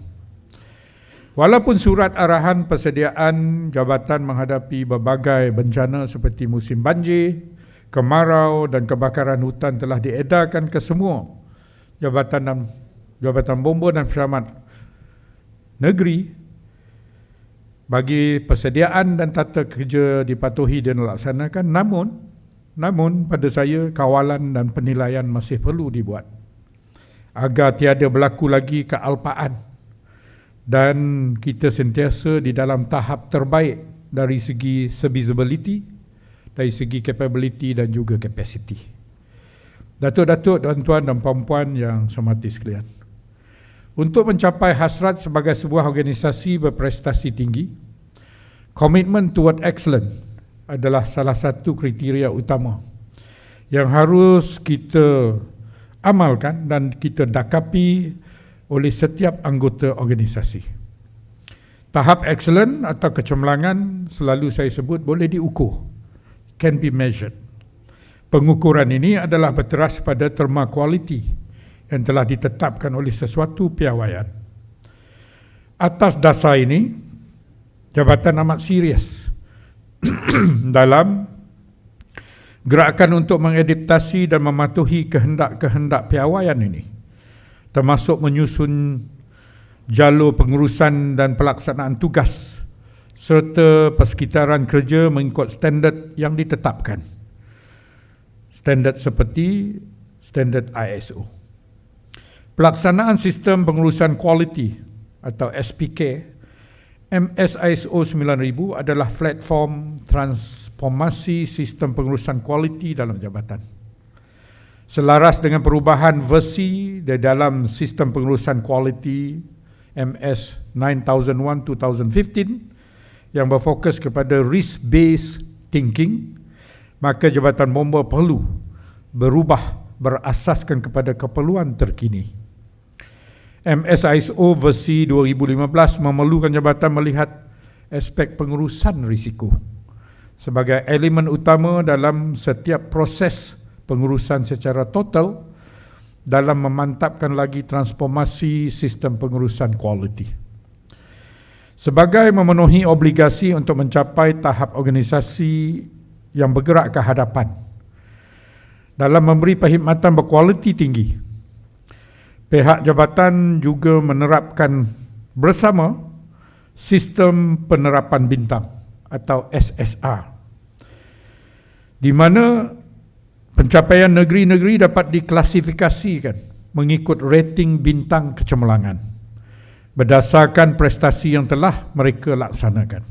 Walaupun surat arahan persediaan jabatan menghadapi berbagai bencana seperti musim banjir, kemarau dan kebakaran hutan telah diedarkan ke semua jabatan bomba dan penyelamat negeri, bagi persediaan dan tata kerja dipatuhi dan dilaksanakan, namun pada saya kawalan dan penilaian masih perlu dibuat agar tiada berlaku lagi kealpaan dan kita sentiasa di dalam tahap terbaik dari segi serviceability, dari segi capability dan juga capacity. Datuk-datuk, tuan-tuan dan puan-puan yang saya hormati sekalian, untuk mencapai hasrat sebagai sebuah organisasi berprestasi tinggi, komitmen toward excellence adalah salah satu kriteria utama yang harus kita amalkan dan kita dakapi oleh setiap anggota organisasi. Tahap excellent atau kecemerlangan selalu saya sebut boleh diukur, can be measured. Pengukuran ini adalah berteras pada terma kualiti yang telah ditetapkan oleh sesuatu piawaian. Atas dasar ini, jabatan amat serius dalam gerakan untuk mengadaptasi dan mematuhi kehendak-kehendak piawaian ini, termasuk menyusun jalur pengurusan dan pelaksanaan tugas serta persekitaran kerja mengikut standard yang ditetapkan. Standard seperti standard ISO. Pelaksanaan sistem pengurusan kualiti atau SPK MSISO 9000 adalah platform transformasi sistem pengurusan kualiti dalam jabatan. Selaras dengan perubahan versi di dalam sistem pengurusan kualiti MS 9001-2015 yang berfokus kepada risk-based thinking, maka Jabatan Bomba perlu berubah berasaskan kepada keperluan terkini. MSISO versi 2015 memerlukan jabatan melihat aspek pengurusan risiko sebagai elemen utama dalam setiap proses pengurusan secara total dalam memantapkan lagi transformasi sistem pengurusan kualiti. Sebagai memenuhi obligasi untuk mencapai tahap organisasi yang bergerak ke hadapan dalam memberi perkhidmatan berkualiti tinggi, pihak jabatan juga menerapkan bersama sistem penerapan bintang atau SSR, di mana pencapaian negeri-negeri dapat diklasifikasikan mengikut rating bintang kecemerlangan berdasarkan prestasi yang telah mereka laksanakan.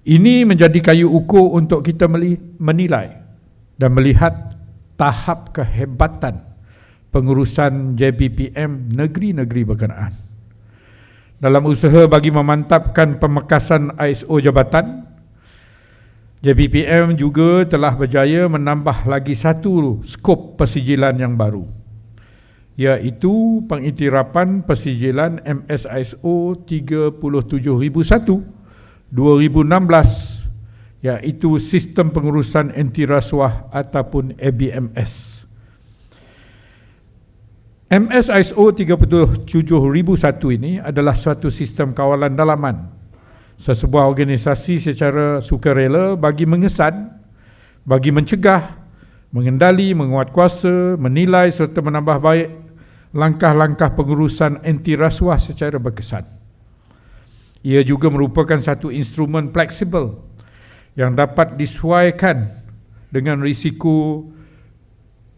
Ini menjadi kayu ukur untuk kita menilai dan melihat tahap kehebatan pengurusan JBPM negeri-negeri berkenaan. Dalam usaha bagi memantapkan pemekasan ISO jabatan, JBPM juga telah berjaya menambah lagi satu skop persijilan yang baru, iaitu pengiktirafan persijilan MSISO 37001 2016, iaitu Sistem Pengurusan Anti Rasuah ataupun ABMS. MSISO 37001 ini adalah suatu sistem kawalan dalaman sesebuah organisasi secara sukarela bagi mengesan, bagi mencegah, mengendali, menguatkuasa, menilai serta menambah baik langkah-langkah pengurusan anti rasuah secara berkesan. Ia juga merupakan satu instrumen fleksibel yang dapat disesuaikan dengan risiko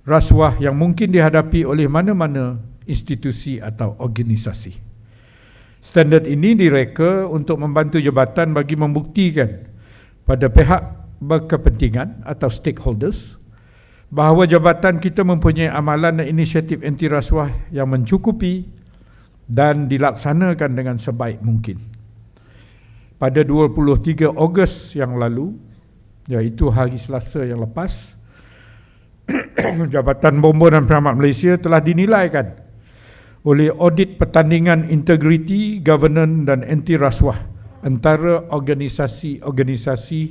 rasuah yang mungkin dihadapi oleh mana-mana institusi atau organisasi. Standard ini direka untuk membantu jabatan bagi membuktikan pada pihak berkepentingan atau stakeholders bahawa jabatan kita mempunyai amalan dan inisiatif anti rasuah yang mencukupi dan dilaksanakan dengan sebaik mungkin. Pada 23 Ogos yang lalu, iaitu hari Selasa yang lepas, Jabatan Bomba dan Penyelamat Malaysia telah dinilaikan oleh audit pertandingan integriti, governance dan anti rasuah antara organisasi-organisasi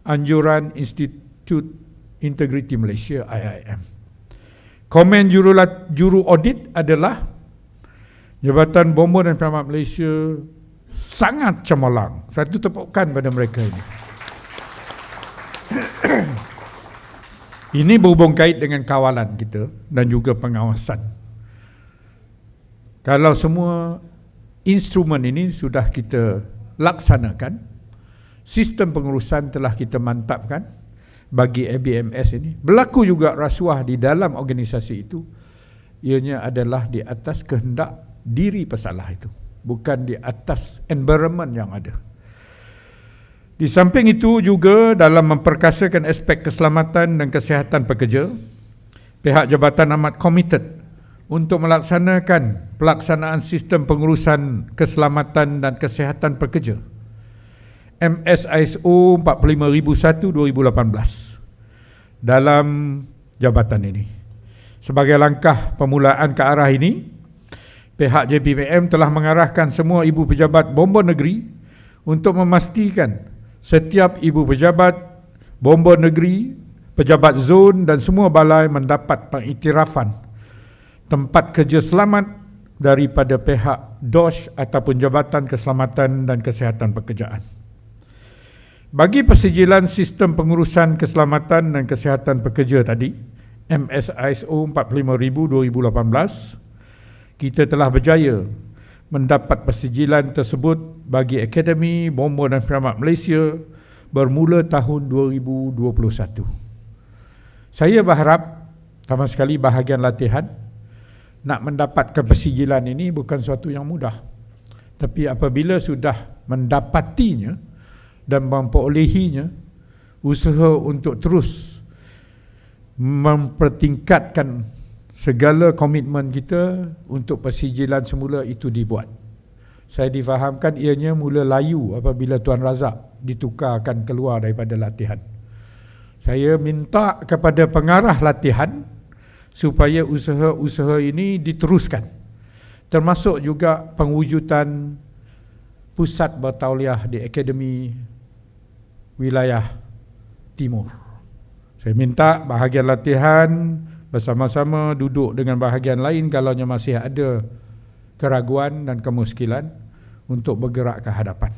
anjuran Institut Integriti Malaysia IIM. Komen juru audit adalah Jabatan Bomba dan Penyelamat Malaysia sangat cemerlang. Satu tepukan pada mereka ini. Ini berhubung kait dengan kawalan kita dan juga pengawasan. Kalau semua instrumen ini sudah kita laksanakan, sistem pengurusan telah kita mantapkan bagi ABMS ini, berlaku juga rasuah di dalam organisasi itu, ianya adalah di atas kehendak diri pesalah itu, bukan di atas environment yang ada. Di samping itu juga dalam memperkasakan aspek keselamatan dan kesihatan pekerja, pihak jabatan amat committed untuk melaksanakan pelaksanaan sistem pengurusan keselamatan dan kesihatan pekerja MSISO 45001-2018 dalam jabatan ini. Sebagai langkah permulaan ke arah ini, pihak JBPM telah mengarahkan semua ibu pejabat bomba negeri untuk memastikan setiap ibu pejabat bomba negeri pejabat zon dan semua balai mendapat pengiktirafan tempat kerja selamat daripada pihak DOSH ataupun Jabatan Keselamatan dan Kesihatan Pekerjaan. Bagi persijilan Sistem Pengurusan Keselamatan dan Kesihatan Pekerja tadi, MSISO 45000-2018, kita telah berjaya mendapat persijilan tersebut bagi Akademi Bomba dan Penyelamat Malaysia bermula tahun 2021. Saya berharap sama sekali bahagian latihan nak mendapatkan persijilan ini bukan suatu yang mudah. Tapi apabila sudah mendapatinya dan memperolehinya, usaha untuk terus mempertingkatkan segala komitmen kita untuk persijilan semula itu dibuat. Saya difahamkan ianya mula layu apabila Tuan Razak ditukarkan keluar daripada latihan. Saya minta kepada pengarah latihan supaya usaha-usaha ini diteruskan, termasuk juga pengwujudan pusat bertauliah di Akademi Wilayah Timur. Saya minta bahagian latihan bersama-sama duduk dengan bahagian lain kalaunya masih ada keraguan dan kemuskilan untuk bergerak ke hadapan.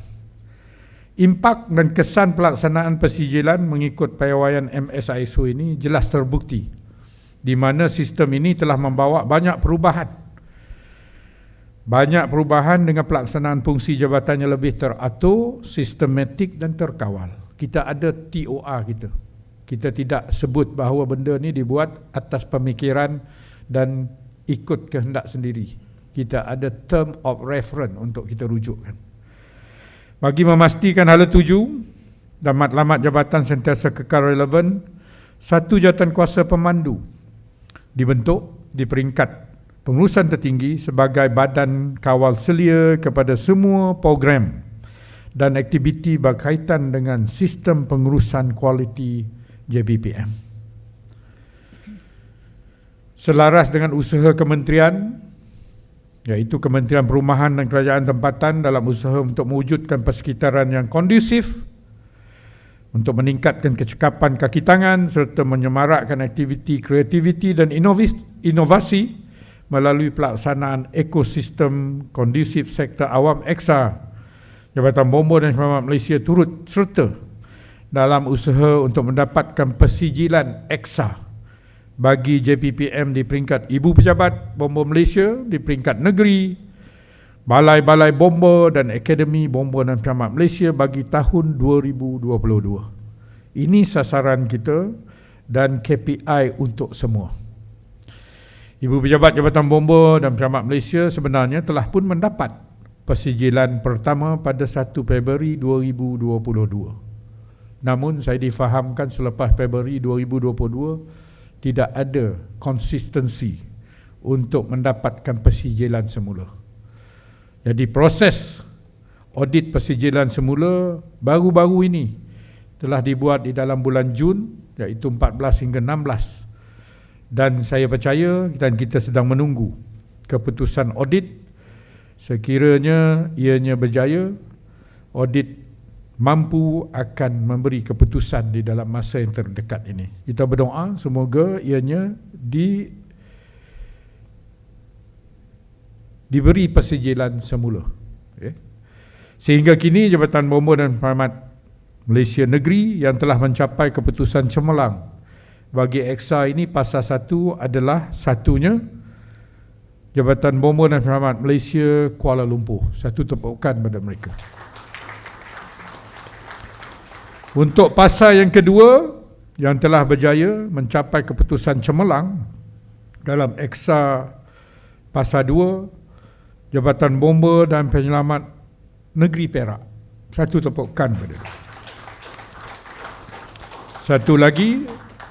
Impak dan kesan pelaksanaan persijilan mengikut piawaian MSISO ini jelas terbukti, di mana sistem ini telah membawa banyak perubahan. Banyak perubahan dengan pelaksanaan fungsi jabatannya lebih teratur, sistematik dan terkawal. Kita ada TOR kita. Kita tidak sebut bahawa benda ni dibuat atas pemikiran dan ikut kehendak sendiri. Kita ada term of reference untuk kita rujukkan. Bagi memastikan hala tuju dan matlamat jabatan sentiasa kekal relevan, satu jawatankuasa pemandu dibentuk di peringkat pengurusan tertinggi sebagai badan kawal selia kepada semua program dan aktiviti berkaitan dengan sistem pengurusan kualiti JBPM. Selaras dengan usaha kementerian, iaitu Kementerian Perumahan dan Kerajaan Tempatan dalam usaha untuk mewujudkan persekitaran yang kondusif, untuk meningkatkan kecekapan kaki tangan serta menyemarakkan aktiviti kreativiti dan inovasi melalui pelaksanaan ekosistem kondusif sektor awam EXA, Jabatan Bomba dan Penyelamat Malaysia turut serta dalam usaha untuk mendapatkan persijilan EXA bagi JPPM di peringkat Ibu Pejabat Bomba Malaysia, di peringkat negeri, Balai-Balai Bomba dan Akademi Bomba dan Penyelamat Malaysia bagi tahun 2022. Ini sasaran kita dan KPI untuk semua. Ibu Pejabat Jabatan Bomba dan Penyelamat Malaysia sebenarnya telah pun mendapat persijilan pertama pada 1 Februari 2022. Namun saya difahamkan selepas Februari 2022 tidak ada konsistensi untuk mendapatkan persijilan semula. Jadi proses audit persijilan semula baru-baru ini telah dibuat di dalam bulan Jun, iaitu 14 hingga 16. Dan saya percaya dan kita sedang menunggu keputusan audit. Sekiranya ianya berjaya, audit mampu akan memberi keputusan di dalam masa yang terdekat ini. Kita berdoa semoga ianya diberi persijilan semula. Okay. Sehingga kini Jabatan Bomba dan Penyelamat Malaysia Negeri yang telah mencapai keputusan cemerlang bagi EXA ini, pasal 1 adalah satunya Jabatan Bomba dan Penyelamat Malaysia Kuala Lumpur. Satu tepukan pada mereka. Untuk pasal yang kedua yang telah berjaya mencapai keputusan cemerlang dalam EXA pasal 2, Jabatan Bomba dan Penyelamat Negeri Perak. Satu tepukan pada dia. Satu lagi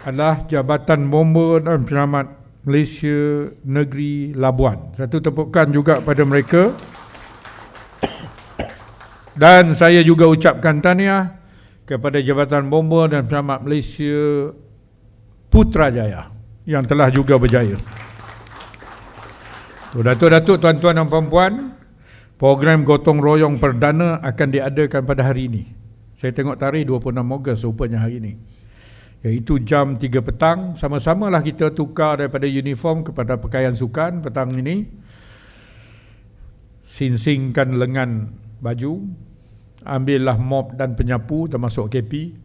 adalah Jabatan Bomba dan Penyelamat Malaysia Negeri Labuan. Satu tepukan juga pada mereka. Dan saya juga ucapkan tahniah kepada Jabatan Bomba dan Penyelamat Malaysia Putrajaya yang telah juga berjaya. Datuk-datuk, tuan-tuan dan puan-puan, program gotong royong perdana akan diadakan pada hari ini. Saya tengok tarikh 26 Ogos rupanya hari ini. iaitu jam 3 petang. Sama-samalah kita tukar daripada uniform kepada pakaian sukan petang ini. Singsingkan lengan baju, ambillah mop dan penyapu termasuk KP.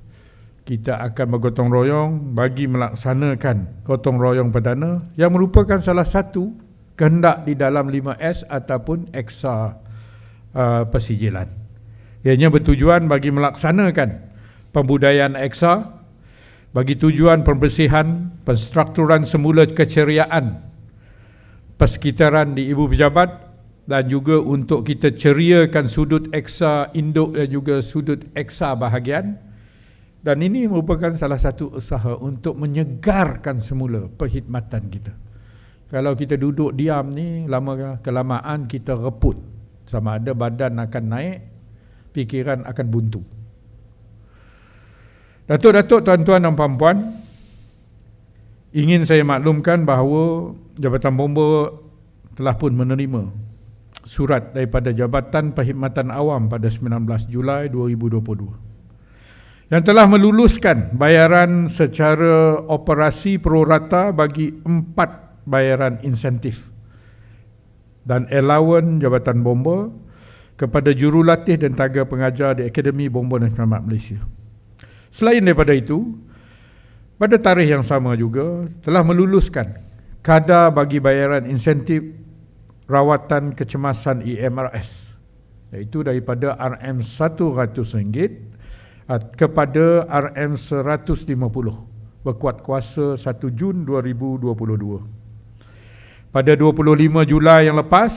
Kita akan bergotong royong bagi melaksanakan gotong royong perdana yang merupakan salah satu kehendak di dalam 5S ataupun Eksa Persijilan. Ianya bertujuan bagi melaksanakan pembudayaan Eksa bagi tujuan pembersihan, penstrukturan semula keceriaan persekitaran di Ibu Pejabat dan juga untuk kita ceriakan sudut Eksa induk dan juga sudut Eksa bahagian. Dan ini merupakan salah satu usaha untuk menyegarkan semula perkhidmatan kita. Kalau kita duduk diam ni, kelamaan kita reput. Sama ada badan akan naik, fikiran akan buntu. Datuk-datuk, tuan-tuan dan puan-puan, ingin saya maklumkan bahawa Jabatan Bomba telah pun menerima surat daripada Jabatan Perkhidmatan Awam pada 19 Julai 2022 yang telah meluluskan bayaran secara operasi prorata bagi 4 bayaran insentif dan allowance Jabatan Bomba kepada jurulatih dan tenaga pengajar di Akademi Bomba dan Penyelamat Malaysia. Selain daripada itu, pada tarikh yang sama juga telah meluluskan kadar bagi bayaran insentif rawatan kecemasan EMRS, iaitu daripada RM100 kepada RM150 berkuat kuasa 1 Jun 2022. Pada 25 Julai yang lepas,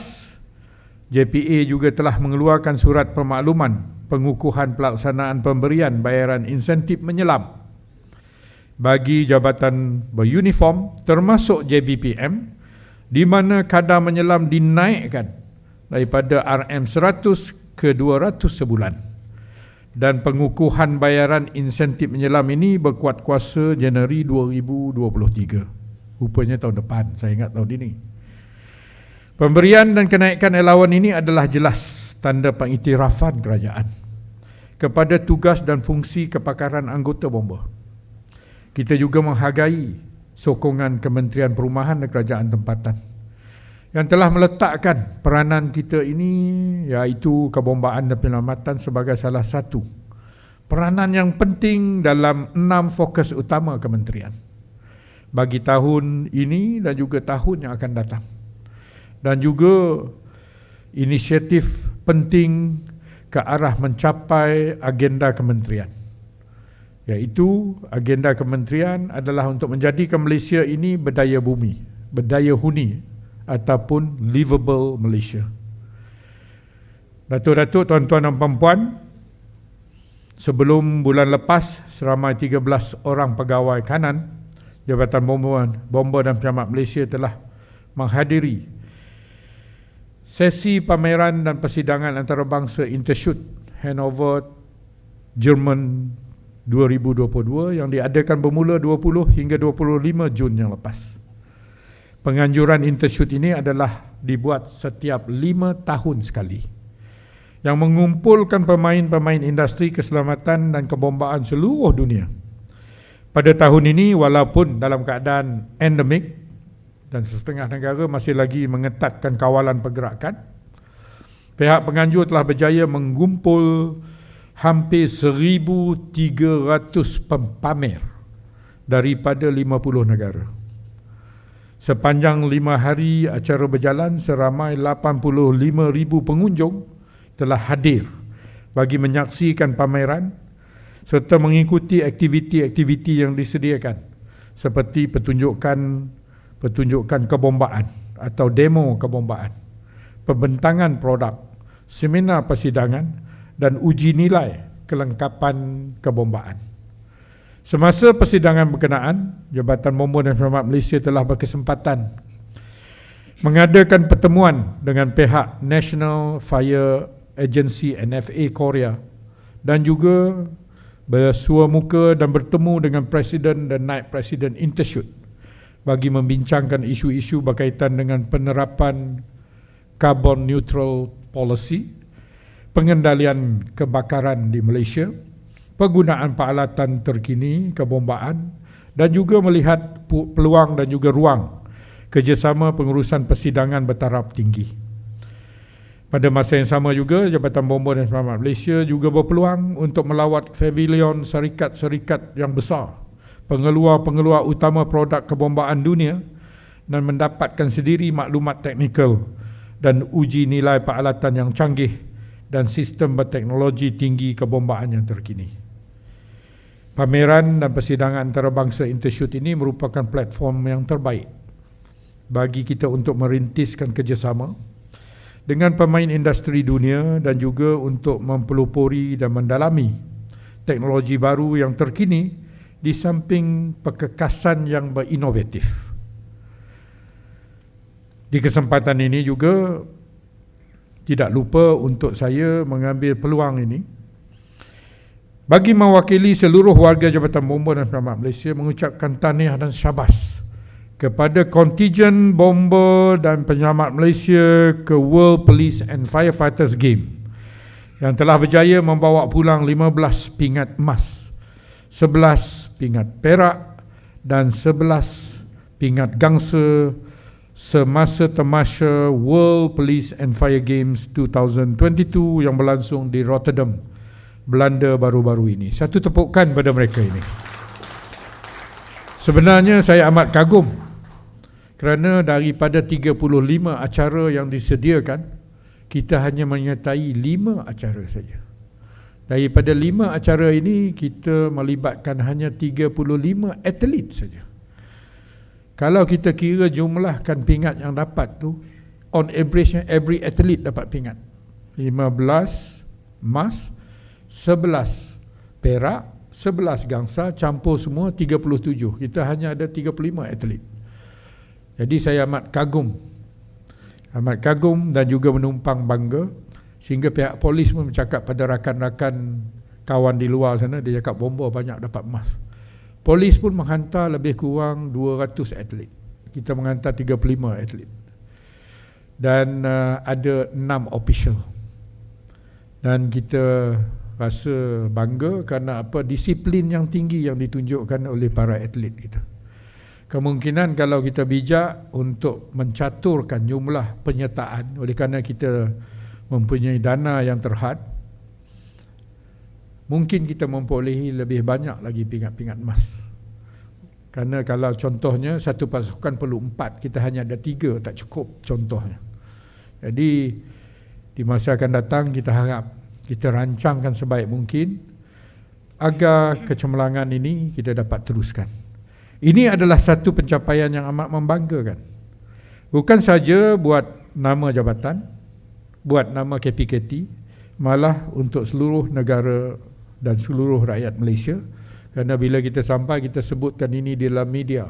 JPA juga telah mengeluarkan surat pemakluman pengukuhan pelaksanaan pemberian bayaran insentif menyelam bagi jabatan beruniform termasuk JBPM, di mana kadar menyelam dinaikkan daripada RM100 ke 200 sebulan. Dan pengukuhan bayaran insentif menyelam ini berkuat kuasa Januari 2023. Rupanya tahun depan, saya ingat tahun ini. Pemberian dan kenaikan allowance ini adalah jelas tanda pengiktirafan kerajaan kepada tugas dan fungsi kepakaran anggota bomba. Kita juga menghargai sokongan Kementerian Perumahan dan Kerajaan Tempatan yang telah meletakkan peranan kita ini, iaitu kebombaan dan penyelamatan, sebagai salah satu peranan yang penting dalam 6 fokus utama kementerian bagi tahun ini dan juga tahun yang akan datang. Dan juga inisiatif penting ke arah mencapai agenda kementerian, iaitu agenda kementerian adalah untuk menjadikan Malaysia ini berdaya bumi, berdaya huni ataupun livable Malaysia. Datuk-datuk, tuan-tuan dan puan-puan, sebelum bulan lepas seramai 13 orang pegawai kanan Jabatan Bomba dan Penyelamat Malaysia telah menghadiri sesi pameran dan persidangan antarabangsa Intershoot Hannover, Jerman 2022 yang diadakan bermula 20 hingga 25 Jun yang lepas. Penganjuran Intershoot ini adalah dibuat setiap 5 tahun sekali, yang mengumpulkan pemain-pemain industri keselamatan dan kebombaan seluruh dunia. Pada tahun ini, walaupun dalam keadaan endemik dan setengah negara masih lagi mengetatkan kawalan pergerakan, pihak penganjur telah berjaya mengumpul hampir 1,300 pempamer daripada 50 negara. Sepanjang 5 hari acara berjalan, seramai 85,000 pengunjung telah hadir bagi menyaksikan pameran serta mengikuti aktiviti-aktiviti yang disediakan seperti pertunjukan kebombaan atau demo kebombaan, pembentangan produk, seminar persidangan dan uji nilai kelengkapan kebombaan. Semasa persidangan berkenaan, Jabatan Bomba dan Penyelamat Malaysia telah berkesempatan mengadakan pertemuan dengan pihak National Fire Agency NFA Korea dan juga bersua muka dan bertemu dengan Presiden dan Naib Presiden Intershoot bagi membincangkan isu-isu berkaitan dengan penerapan carbon neutral policy, pengendalian kebakaran di Malaysia, penggunaan peralatan terkini kebombaan dan juga melihat peluang dan juga ruang kerjasama pengurusan persidangan bertaraf tinggi. Pada masa yang sama juga, Jabatan Bomba dan Selamat Malaysia juga berpeluang untuk melawat pavilion syarikat-syarikat yang besar, pengeluar-pengeluar utama produk kebombaan dunia dan mendapatkan sendiri maklumat teknikal dan uji nilai peralatan yang canggih dan sistem berteknologi tinggi kebombaan yang terkini. Pameran dan persidangan antarabangsa Intershoot ini merupakan platform yang terbaik bagi kita untuk merintiskan kerjasama dengan pemain industri dunia dan juga untuk mempelopori dan mendalami teknologi baru yang terkini di samping perkekasan yang berinovatif. Di kesempatan ini juga tidak lupa untuk saya mengambil peluang ini bagi mewakili seluruh warga Jabatan Bomba dan Penyelamat Malaysia mengucapkan tahniah dan syabas kepada kontijen bomba dan penyelamat Malaysia ke World Police and Firefighters Game yang telah berjaya membawa pulang 15 pingat emas, 11 pingat perak dan 11 pingat gangsa semasa tamasya World Police and Fire Games 2022 yang berlangsung di Rotterdam, Belanda baru-baru ini. Satu tepukan pada mereka ini. Sebenarnya saya amat kagum kerana daripada 35 acara yang disediakan, kita hanya menyertai 5 acara saja. Daripada 5 acara ini, kita melibatkan hanya 35 atlet saja. Kalau kita kira jumlahkan pingat yang dapat tu, on average every athlete dapat pingat 15 emas, 11 perak, 11 gangsa, campur semua 37. Kita hanya ada 35 atlet. Jadi saya amat kagum dan juga menumpang bangga, sehingga pihak polis pun bercakap pada rakan-rakan kawan di luar sana, dia cakap bomba banyak dapat emas. Polis pun menghantar lebih kurang 200 atlet. Kita menghantar 35 atlet. Dan ada 6 official. Dan kita rasa bangga kerana disiplin yang tinggi yang ditunjukkan oleh para atlet kita. Kemungkinan kalau kita bijak untuk mencaturkan jumlah penyertaan, oleh kerana kita mempunyai dana yang terhad, mungkin kita memperolehi lebih banyak lagi pingat-pingat emas. Kerana kalau contohnya satu pasukan perlu 4, kita hanya ada 3, tak cukup contohnya. Jadi di masa akan datang kita harap kita rancangkan sebaik mungkin agar kecemerlangan ini kita dapat teruskan. Ini adalah satu pencapaian yang amat membanggakan. Bukan saja buat nama jabatan, buat nama KPKT, malah untuk seluruh negara dan seluruh rakyat Malaysia. Kerana bila kita sampai, kita sebutkan ini di dalam media,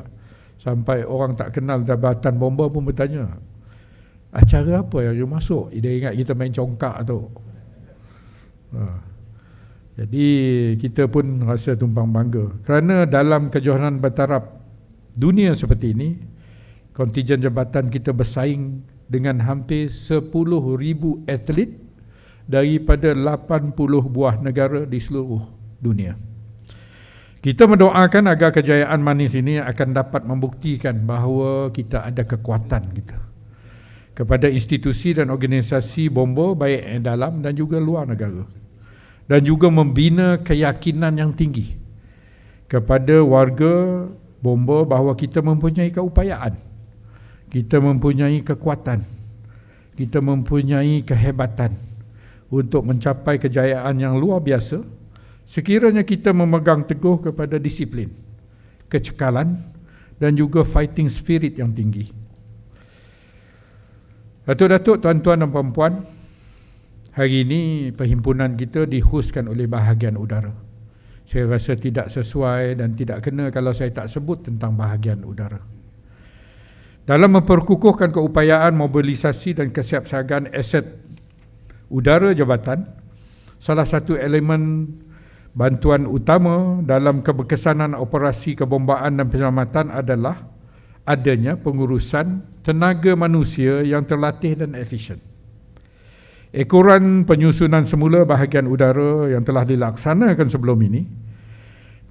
sampai orang tak kenal Jabatan Bomba pun bertanya, acara apa yang you masuk? Dia ingat kita main congkak tu. Jadi kita pun rasa tumpang bangga. Kerana dalam kejohanan bertaraf dunia seperti ini, kontijen jabatan kita bersaing dengan hampir 10,000 atlet daripada 80 buah negara di seluruh dunia. Kita mendoakan agar kejayaan manis ini akan dapat membuktikan bahawa kita ada kekuatan kita kepada institusi dan organisasi bomba baik dalam dan juga luar negara, dan juga membina keyakinan yang tinggi kepada warga bomba bahawa kita mempunyai keupayaan, kita mempunyai kekuatan, kita mempunyai kehebatan untuk mencapai kejayaan yang luar biasa sekiranya kita memegang teguh kepada disiplin, kecekalan dan juga fighting spirit yang tinggi. Datuk-datuk, tuan-tuan dan puan-puan, hari ini perhimpunan kita dihoskan oleh bahagian udara. Saya rasa tidak sesuai dan tidak kena kalau saya tak sebut tentang bahagian udara. Dalam memperkukuhkan keupayaan mobilisasi dan kesiapsiagaan aset udara jabatan, salah satu elemen bantuan utama dalam keberkesanan operasi kebombaan dan penyelamatan adalah adanya pengurusan tenaga manusia yang terlatih dan efisien. Ekoran penyusunan semula bahagian udara yang telah dilaksanakan sebelum ini,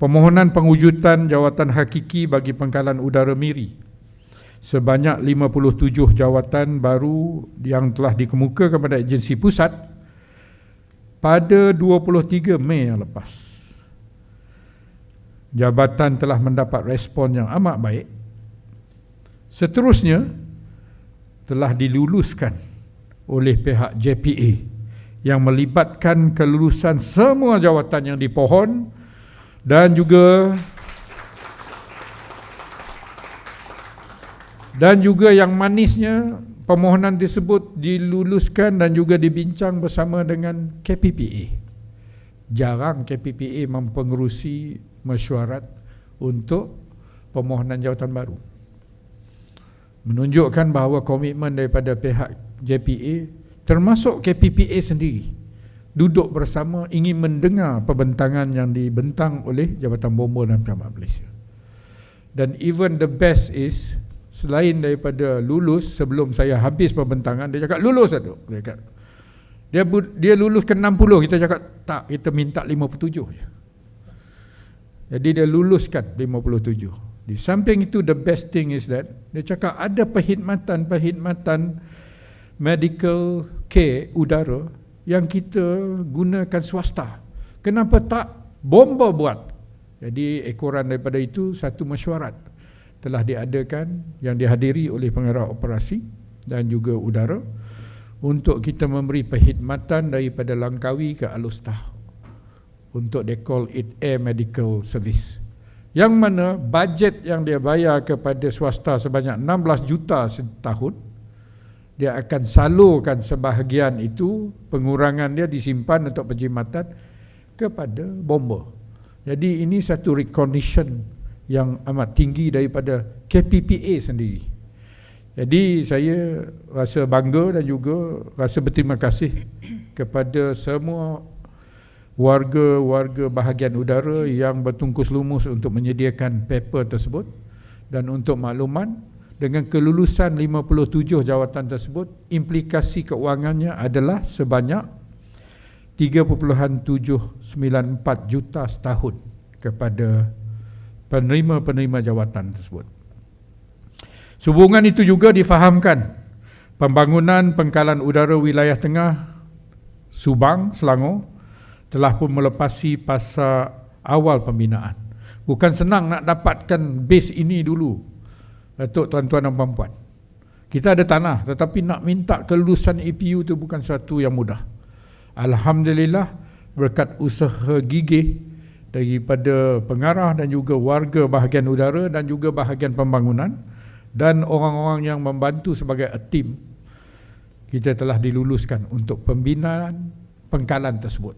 permohonan pengujudan jawatan hakiki bagi pangkalan udara Miri sebanyak 57 jawatan baru yang telah dikemukakan kepada agensi pusat pada 23 Mei yang lepas. Jabatan telah mendapat respon yang amat baik. Seterusnya telah diluluskan oleh pihak JPA yang melibatkan kelulusan semua jawatan yang dipohon dan juga yang manisnya permohonan tersebut diluluskan dan juga dibincang bersama dengan KPPA. Jarang KPPA mempengerusi mesyuarat untuk permohonan jawatan baru. Menunjukkan bahawa komitmen daripada pihak JPA termasuk KPPA sendiri duduk bersama ingin mendengar pembentangan yang dibentang oleh Jabatan Bomba dan Penyelamat Malaysia. Dan even the best is, selain daripada lulus, sebelum saya habis pembentangan, dia cakap lulus Datuk. Dia lulus ke 60, kita cakap tak, kita minta 57 je. Jadi dia luluskan 57. Di samping itu, the best thing is that dia cakap ada perkhidmatan medical care udara yang kita gunakan swasta. Kenapa tak Bomba buat? Jadi ekoran daripada itu satu mesyuarat telah diadakan yang dihadiri oleh pengarah operasi dan juga udara untuk kita memberi perkhidmatan daripada Langkawi ke Alustah. Untuk they call it air medical service, yang mana bajet yang dia bayar kepada swasta sebanyak 16 juta setahun, dia akan salurkan sebahagian itu, pengurangan dia disimpan untuk perkhidmatan kepada Bomba. Jadi ini satu recognition yang amat tinggi daripada KPPA sendiri. Jadi saya rasa bangga dan juga rasa berterima kasih kepada semua warga-warga bahagian udara yang bertungkus lumus untuk menyediakan paper tersebut. Dan untuk makluman, dengan kelulusan 57 jawatan tersebut, implikasi keuangannya adalah sebanyak 3.794 juta setahun kepada penerima-penerima jawatan tersebut. Sehubungan itu juga difahamkan pembangunan pangkalan udara wilayah tengah Subang, Selangor telah pun melepasi fasa awal pembinaan. Bukan senang nak dapatkan base ini dulu, Datuk, tuan-tuan dan puan-puan. Kita ada tanah, tetapi nak minta kelulusan APU itu bukan satu yang mudah. Alhamdulillah, berkat usaha gigih daripada pengarah dan juga warga bahagian udara dan juga bahagian pembangunan dan orang-orang yang membantu sebagai a team, kita telah diluluskan untuk pembinaan pangkalan tersebut.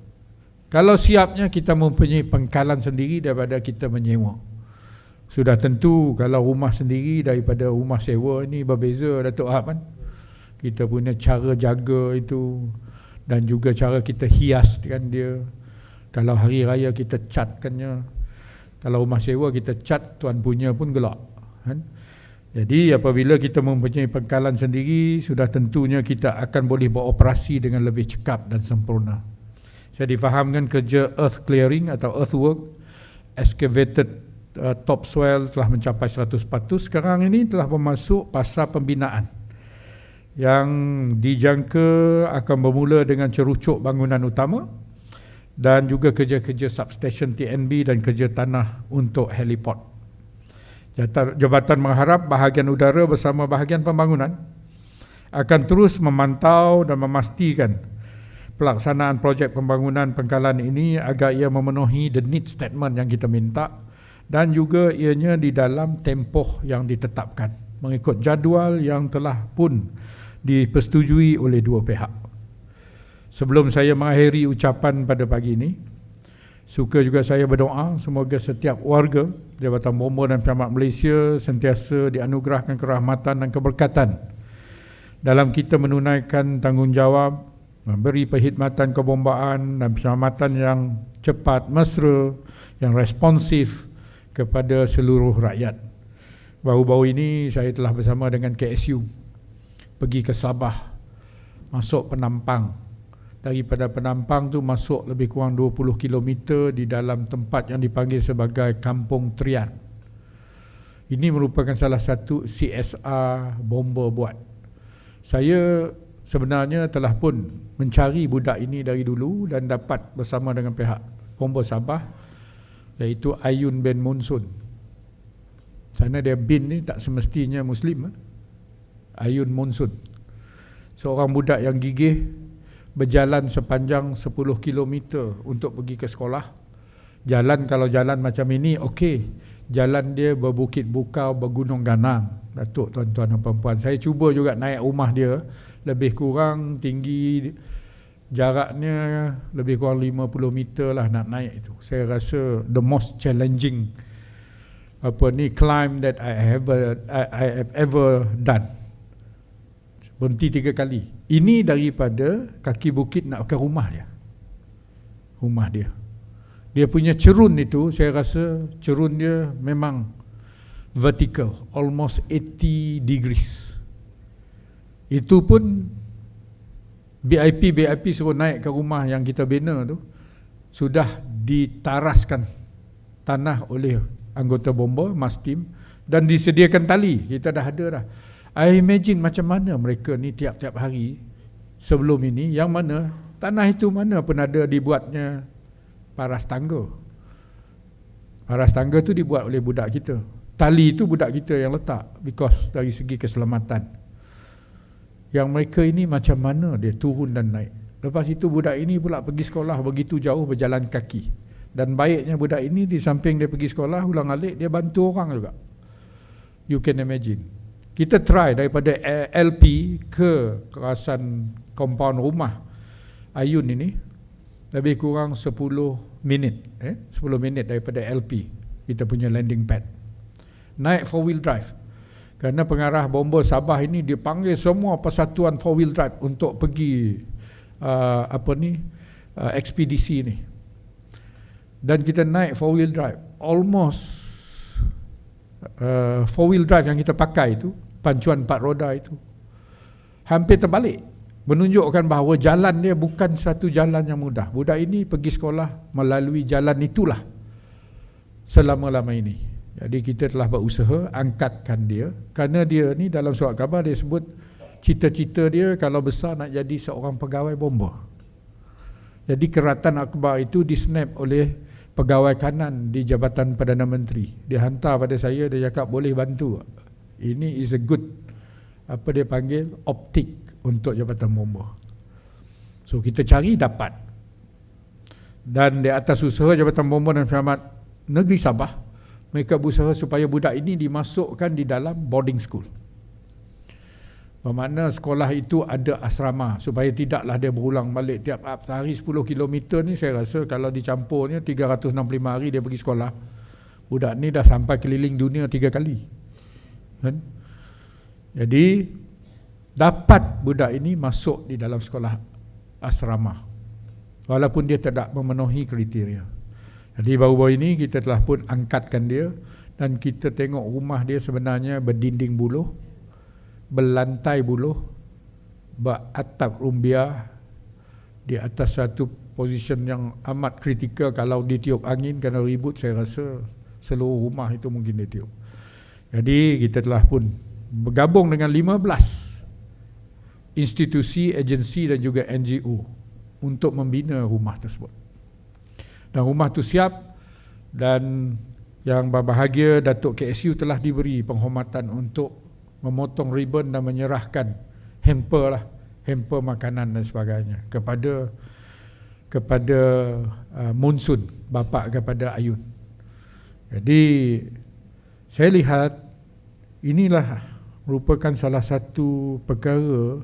Kalau siapnya kita mempunyai pangkalan sendiri daripada kita menyewa. Sudah tentu kalau rumah sendiri daripada rumah sewa ini berbeza, Datuk Ahab kan. Kita punya cara jaga itu dan juga cara kita hiaskan dia. Kalau hari raya kita catkannya. Kalau rumah sewa kita cat, tuan punya pun gelap kan? Jadi apabila kita mempunyai pangkalan sendiri, sudah tentunya kita akan boleh beroperasi dengan lebih cekap dan sempurna. Saya difahamkan kerja earth clearing atau earthwork, excavated topsoil telah mencapai 100%. Sekarang ini telah memasuk fasa pembinaan yang dijangka akan bermula dengan cerucuk bangunan utama dan juga kerja-kerja substation TNB dan kerja tanah untuk heliport. Jabatan mengharap bahagian udara bersama bahagian pembangunan akan terus memantau dan memastikan pelaksanaan projek pembangunan pangkalan ini agar ia memenuhi the need statement yang kita minta dan juga ianya di dalam tempoh yang ditetapkan mengikut jadual yang telah pun dipersetujui oleh dua pihak. Sebelum saya mengakhiri ucapan pada pagi ini, suka juga saya berdoa semoga setiap warga Jabatan Bomba dan Penyelamat Malaysia sentiasa dianugerahkan kerahmatan dan keberkatan dalam kita menunaikan tanggungjawab memberi perkhidmatan kebombaan dan penyelamatan yang cepat, mesra, yang responsif kepada seluruh rakyat. Baru-baru ini saya telah bersama dengan KSU pergi ke Sabah, masuk Penampang daripada Penampang tu masuk lebih kurang 20 km di dalam tempat yang dipanggil sebagai Kampung Trian. Ini merupakan salah satu CSR bomba buat. Saya sebenarnya telah pun mencari budak ini dari dulu dan dapat bersama dengan pihak Bomba Sabah, iaitu Ayun bin Monsun. Sana dia bin ni tak semestinya Muslim. Ayun Monsun, seorang budak yang gigih, berjalan sepanjang 10 km untuk pergi ke sekolah. Jalan, kalau jalan macam ini okey, jalan dia berbukit bukau, bergunung ganang. Datuk, tuan-tuan dan puan-puan, saya cuba juga naik rumah dia, lebih kurang tinggi, jaraknya lebih kurang 50 meter lah nak naik itu. Saya rasa the most challenging climb that I have ever done. Berhenti 3 kali. Ini daripada kaki bukit nak ke rumah dia. Rumah dia. Dia punya cerun itu, saya rasa cerun dia memang vertical, almost 80 degrees. Itu pun BIP suruh naik ke rumah yang kita bina tu, sudah ditaraskan tanah oleh anggota bomba, mas tim, dan disediakan tali. Kita dah ada dah. I imagine macam mana mereka ni tiap-tiap hari sebelum ini, yang mana tanah itu mana pun ada dibuatnya paras tangga. Paras tangga tu dibuat oleh budak kita. Tali itu budak kita yang letak, because dari segi keselamatan. Yang mereka ini macam mana dia turun dan naik. Lepas itu budak ini pula pergi sekolah begitu jauh berjalan kaki. Dan baiknya budak ini di samping dia pergi sekolah, ulang alik dia bantu orang juga. You can imagine. Kita try daripada LP ke kawasan compound rumah Ayun ini, lebih kurang 10 minit 10 minit daripada LP, kita punya landing pad. Naik 4-wheel drive. Kerana pengarah Bomba Sabah ini dipanggil semua persatuan 4-wheel drive untuk pergi ekspedisi ni. Dan kita naik 4-wheel drive, almost 4-wheel drive yang kita pakai itu, pancuan 4 roda itu, hampir terbalik, menunjukkan bahawa jalan dia bukan satu jalan yang mudah. Budak ini pergi sekolah melalui jalan itulah selama-lama ini. Jadi kita telah berusaha angkatkan dia, kerana dia ni dalam surat khabar dia sebut cita-cita dia kalau besar nak jadi seorang pegawai bomba. Jadi keratan akbar itu disnap oleh pegawai kanan di Jabatan Perdana Menteri. Dia hantar pada saya, dia cakap boleh bantu. Ini is a good, dia panggil, optik untuk Jabatan Bomba. So kita cari dapat. Dan di atas usaha Jabatan Bomba dan Selamat Negeri Sabah, mereka berusaha supaya budak ini dimasukkan di dalam boarding school. Bermakna sekolah itu ada asrama, supaya tidaklah dia berulang balik tiap hari 10 km ni. Saya rasa kalau dicampurnya 365 hari dia pergi sekolah, budak ni dah sampai keliling dunia 3 kali kan? Jadi dapat budak ini masuk di dalam sekolah asrama walaupun dia tidak memenuhi kriteria. Jadi baru-baru ini kita telah pun angkatkan dia, dan kita tengok rumah dia sebenarnya berdinding buluh, berlantai buluh, beratap rumbia, di atas satu position yang amat kritikal. Kalau ditiup angin kerana ribut, saya rasa seluruh rumah itu mungkin ditiup. Jadi kita telah pun bergabung dengan 15 institusi, agensi dan juga NGO untuk membina rumah tersebut. Dan rumah itu siap, dan yang berbahagia Datuk KSU telah diberi penghormatan untuk memotong ribbon dan menyerahkan hamper makanan dan sebagainya kepada Monsun, bapa kepada Ayun. Jadi saya lihat inilah merupakan salah satu perkara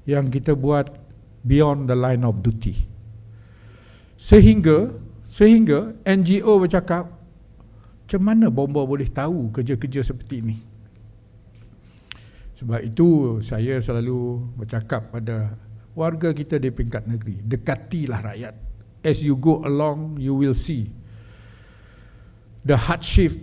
yang kita buat beyond the line of duty. Sehingga NGO bercakap, macam mana bomba boleh tahu kerja-kerja seperti ini? Sebab itu saya selalu bercakap pada warga kita di peringkat negeri, dekatilah rakyat. As you go along, you will see the hardship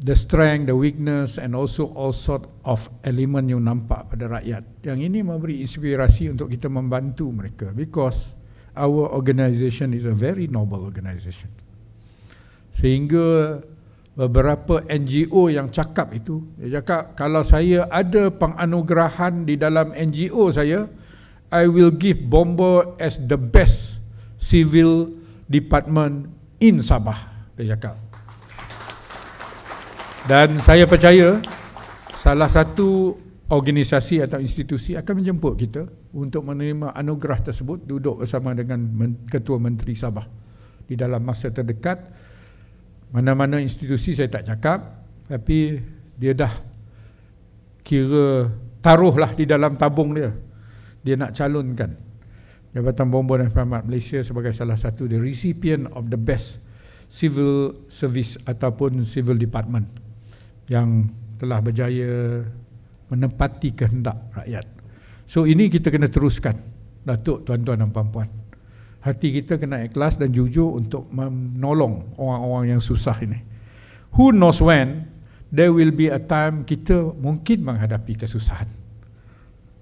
the strength, the weakness and also all sort of element yang nampak pada rakyat. Yang ini memberi inspirasi untuk kita membantu mereka, because our organisation is a very noble organisation. Sehingga beberapa NGO yang cakap itu, dia cakap kalau saya ada penganugerahan di dalam NGO saya, I will give Bomba as the best civil department in Sabah, dia cakap. Dan saya percaya salah satu organisasi atau institusi akan menjemput kita untuk menerima anugerah tersebut, duduk bersama dengan Ketua Menteri Sabah di dalam masa terdekat. Mana-mana institusi saya tak cakap, tapi dia dah kira taruhlah di dalam tabung dia. Dia nak calonkan Jabatan Bomba dan Penyelamat Malaysia sebagai salah satu the recipient of the best civil service ataupun civil department yang telah berjaya menepati kehendak rakyat. So ini kita kena teruskan, Datuk, tuan-tuan dan puan-puan. Hati kita kena ikhlas dan jujur untuk menolong orang-orang yang susah ini. Who knows when there will be a time kita mungkin menghadapi kesusahan.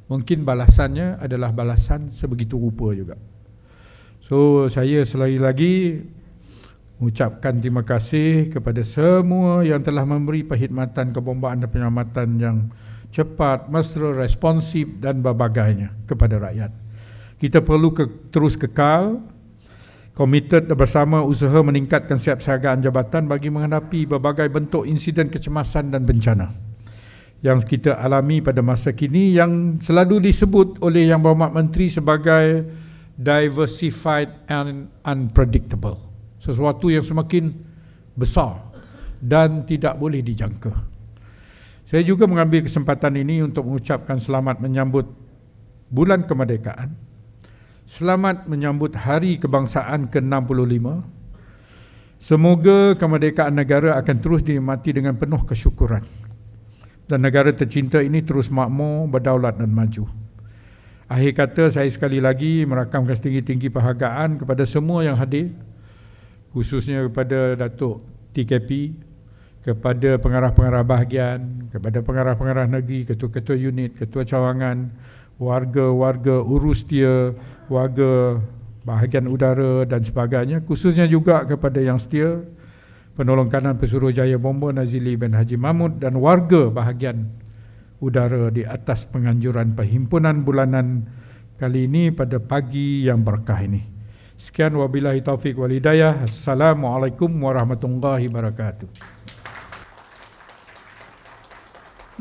Mungkin balasannya adalah balasan sebegitu rupa juga. So saya sekali lagi mengucapkan terima kasih kepada semua yang telah memberi perkhidmatan kebombaan dan penyelamatan yang cepat, mesra, responsif dan berbagainya kepada rakyat. Kita perlu terus kekal, komited bersama usaha meningkatkan kesiapsiagaan jabatan bagi menghadapi berbagai bentuk insiden kecemasan dan bencana yang kita alami pada masa kini, yang selalu disebut oleh Yang Berhormat Menteri sebagai diversified and unpredictable. Sesuatu yang semakin besar dan tidak boleh dijangka. Saya juga mengambil kesempatan ini untuk mengucapkan selamat menyambut Bulan Kemerdekaan, selamat menyambut Hari Kebangsaan ke-65. Semoga kemerdekaan negara akan terus dinikmati dengan penuh kesyukuran dan negara tercinta ini terus makmur, berdaulat dan maju. Akhir kata, saya sekali lagi merakamkan setinggi-tinggi penghargaan kepada semua yang hadir, khususnya kepada Datuk TKP, kepada pengarah-pengarah bahagian, kepada pengarah-pengarah negeri, ketua-ketua unit, ketua cawangan, warga-warga urus setia, warga bahagian udara dan sebagainya, khususnya juga kepada yang setia, penolong kanan Pesuruhjaya Bomba Nazili bin Haji Mahmud dan warga bahagian udara di atas penganjuran perhimpunan bulanan kali ini pada pagi yang berkah ini. Sekian, wabillahi taufiq wal hidayah. Assalamualaikum warahmatullahi wabarakatuh.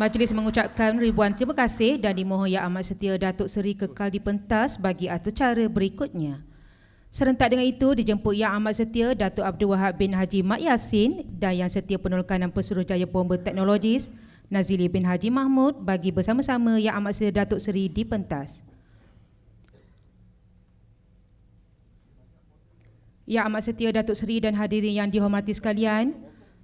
Majlis mengucapkan ribuan terima kasih dan dimohon Yang Amat Setia Datuk Seri kekal di pentas bagi atur cara berikutnya. Serentak dengan itu dijemput Yang Amat Setia Datuk Abdul Wahab bin Haji Mat Yassin dan Yang Setia Penolong Kanan Pesuruhjaya Bomba Teknologis Nazili bin Haji Mahmud bagi bersama-sama Yang Amat Setia Datuk Seri di pentas. Yang Amat Setia Datuk Seri dan hadirin yang dihormati sekalian,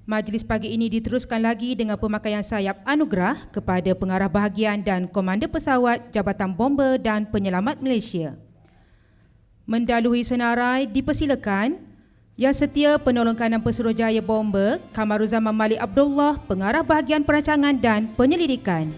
majlis pagi ini diteruskan lagi dengan pemakaian sayap anugerah kepada pengarah bahagian dan komander pesawat Jabatan Bomba dan Penyelamat Malaysia. Mendahului senarai dipersilakan Yang Setia Penolong Kanan Pesuruhjaya Bomba Kamaruzaman Malik Abdullah, pengarah bahagian perancangan dan penyelidikan.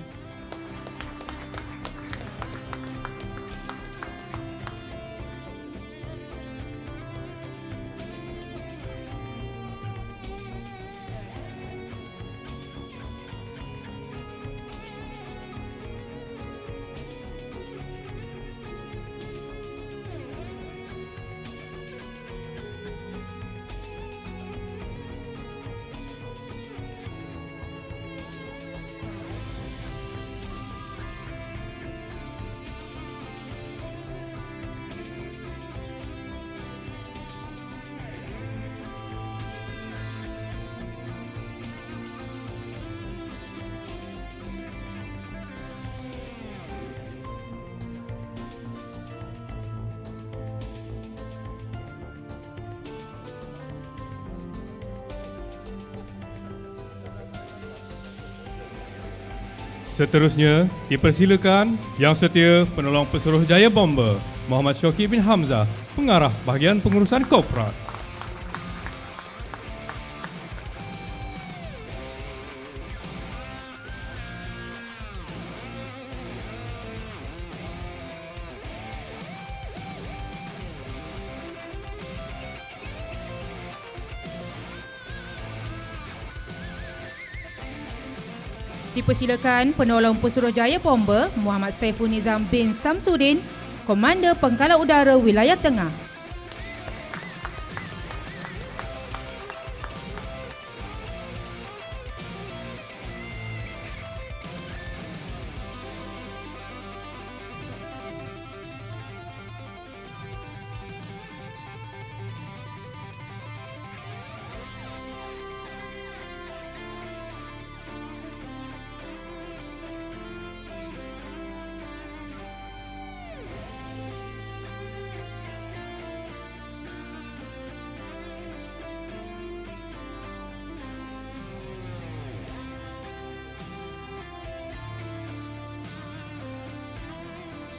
Seterusnya, dipersilakan Yang Setia Penolong Pesuruhjaya Bomba Muhammad Syokib bin Hamzah, pengarah bahagian pengurusan korporat. Dipersilakan penolong Pesuruhjaya Bomber Muhammad Saiful Nizam bin Samsudin, Komander Pangkalan Udara Wilayah Tengah.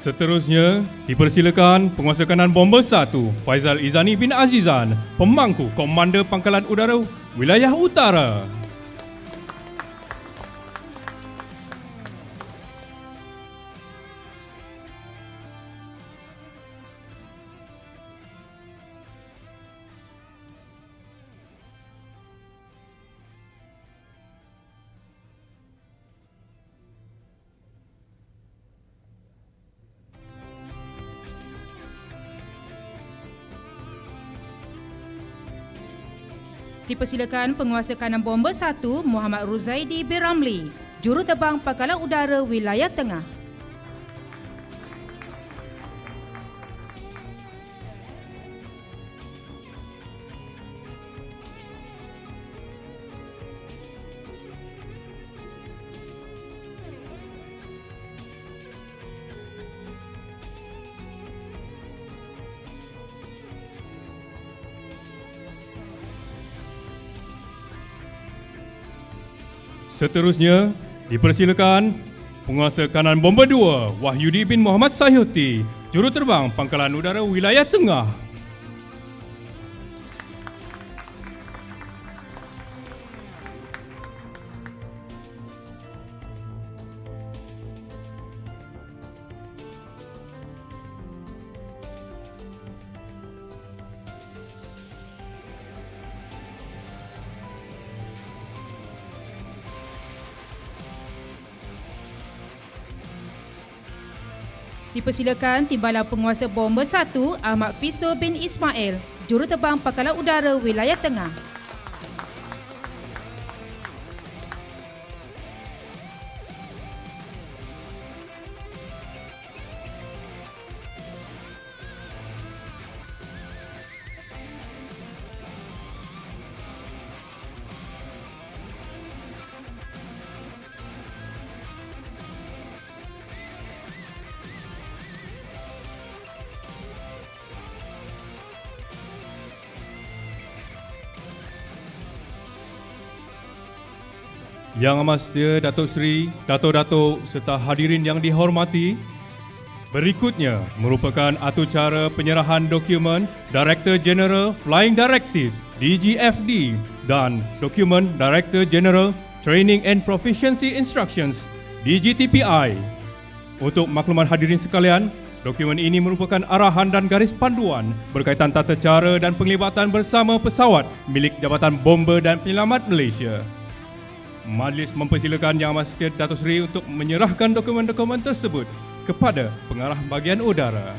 Seterusnya, dipersilakan Penguasa Kanan Bomber 1 Faizal Izani bin Azizan, Pemangku Komander Pangkalan Udara Wilayah Utara. Dipersilakan Penguasa Kanan Bomber 1 Muhammad Ruzaidi bin Ramli, Juruterbang Pangkalan Udara Wilayah Tengah. Seterusnya, dipersilakan Penguasa Kanan Bomber 2 Wahyudi bin Muhammad Sahyuti, Juruterbang Pangkalan Udara Wilayah Tengah. Dipersilakan Timbalan Penguasa Bomber 1 Ahmad Fiso bin Ismail, Juruterbang Pangkalan Udara Wilayah Tengah. Yang Amat Setia Datuk Seri, Datuk-Datuk serta hadirin yang dihormati, berikutnya merupakan atur cara penyerahan dokumen Director General Flying Directives DGFD dan dokumen Director General Training and Proficiency Instructions DGTPI. Untuk makluman hadirin sekalian, dokumen ini merupakan arahan dan garis panduan berkaitan tata cara dan penglibatan bersama pesawat milik Jabatan Bomber dan Penyelamat Malaysia. Majlis mempersilakan Yang Amat Setia Datuk Seri untuk menyerahkan dokumen-dokumen tersebut kepada Pengarah Bahagian Udara.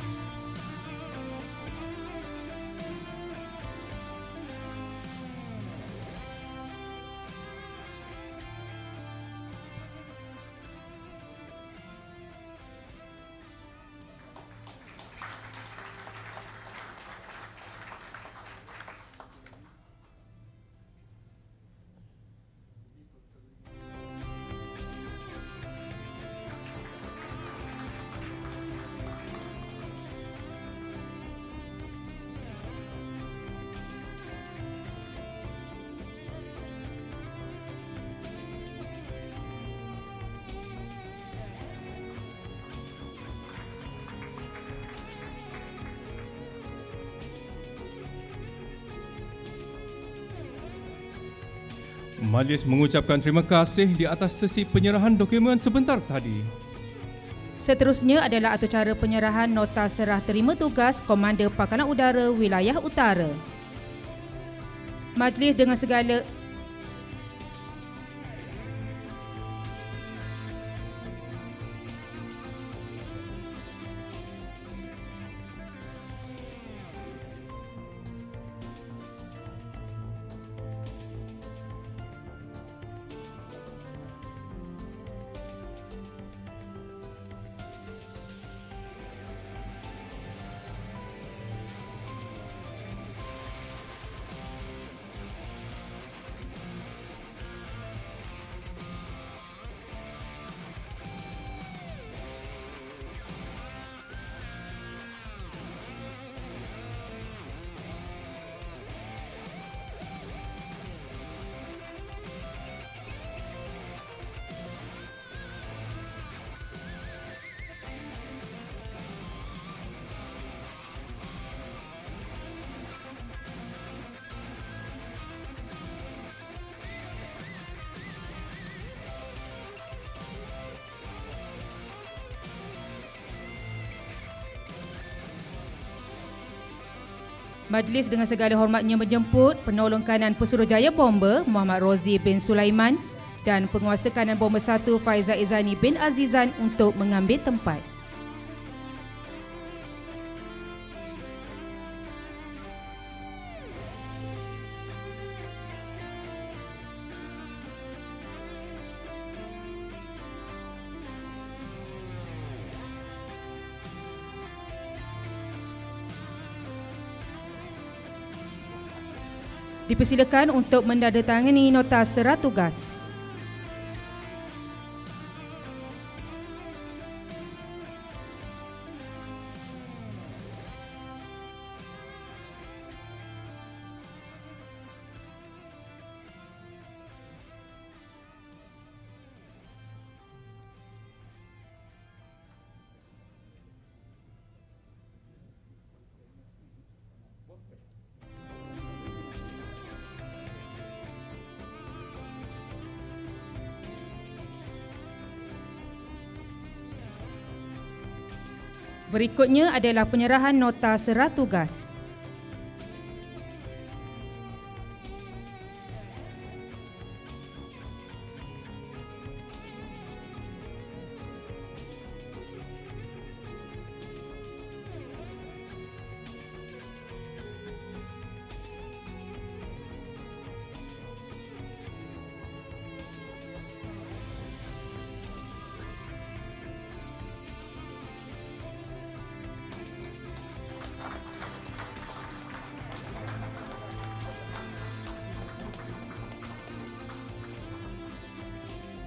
Majlis mengucapkan terima kasih di atas sesi penyerahan dokumen sebentar tadi. Seterusnya adalah atur cara penyerahan nota serah terima tugas Komander Pangkalan Udara Wilayah Utara. Majlis dengan segala Majlis dengan segala hormatnya menjemput penolong kanan Pesuruhjaya Bomber Muhammad Rozi bin Sulaiman dan penguasa kanan Bomber 1 Faizal Izani bin Azizan untuk mengambil tempat. Dipersilakan untuk menandatangani nota serah tugas. Berikutnya adalah penyerahan nota serah tugas.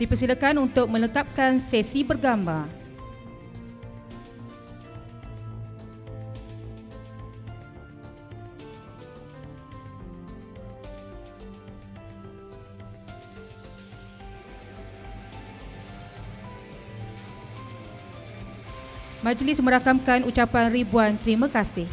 Dipersilakan untuk melengkapkan sesi bergambar. Majlis merakamkan ucapan ribuan terima kasih.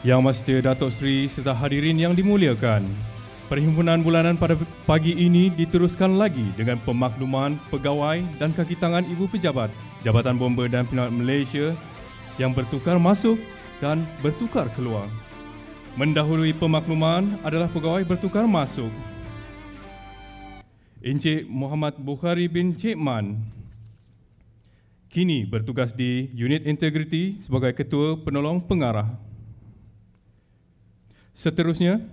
Yang Amat Setia Datuk Seri serta hadirin yang dimuliakan, perhimpunan bulanan pada pagi ini diteruskan lagi dengan pemakluman pegawai dan kaki tangan Ibu Pejabat Jabatan Bomber dan Penyelamat Malaysia yang bertukar masuk dan bertukar keluar. Mendahului pemakluman adalah pegawai bertukar masuk. Encik Muhammad Bukhari bin Cik Man kini bertugas di Unit Integriti sebagai Ketua Penolong Pengarah. Seterusnya,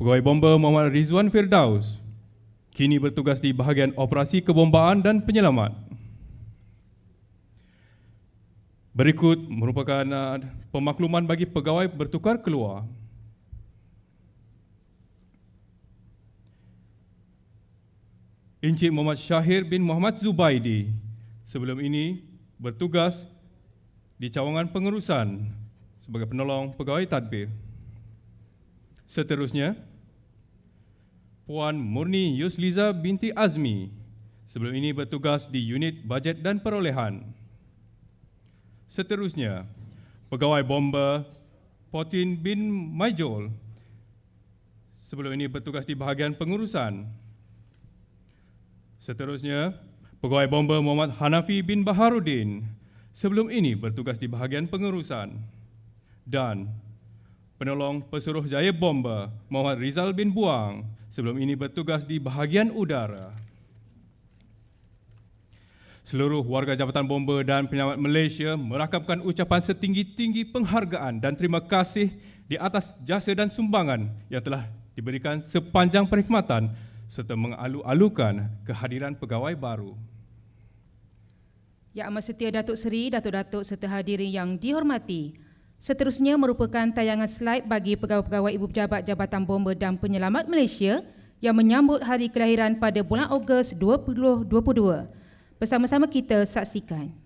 Pegawai Bomber Muhammad Rizwan Firdaus kini bertugas di bahagian operasi kebombaan dan penyelamat. Berikut merupakan pemakluman bagi pegawai bertukar keluar. Encik Muhammad Syahir bin Muhammad Zubaidi sebelum ini bertugas di cawangan pengurusan sebagai penolong pegawai tadbir. Seterusnya, Puan Murni Yusliza binti Azmi sebelum ini bertugas di unit bajet dan perolehan. Seterusnya, Pegawai Bomber Potin bin Maijol sebelum ini bertugas di bahagian pengurusan. Seterusnya, Pegawai Bomber Muhammad Hanafi bin Baharudin sebelum ini bertugas di bahagian pengurusan. Dan Penolong Pesuruhjaya Bomber Muhammad Rizal bin Buang sebelum ini bertugas di bahagian udara. Seluruh warga Jabatan Bomber dan Penyelamat Malaysia merakamkan ucapan setinggi-tinggi penghargaan dan terima kasih di atas jasa dan sumbangan yang telah diberikan sepanjang perkhidmatan serta mengalu-alukan kehadiran pegawai baru. Yang Amat Setia Datuk Seri, Datuk-Datuk serta hadirin yang dihormati, seterusnya merupakan tayangan slide bagi pegawai-pegawai Ibu Pejabat Jabatan Bomber dan Penyelamat Malaysia yang menyambut hari kelahiran pada bulan Ogos 2022. Bersama-sama kita saksikan.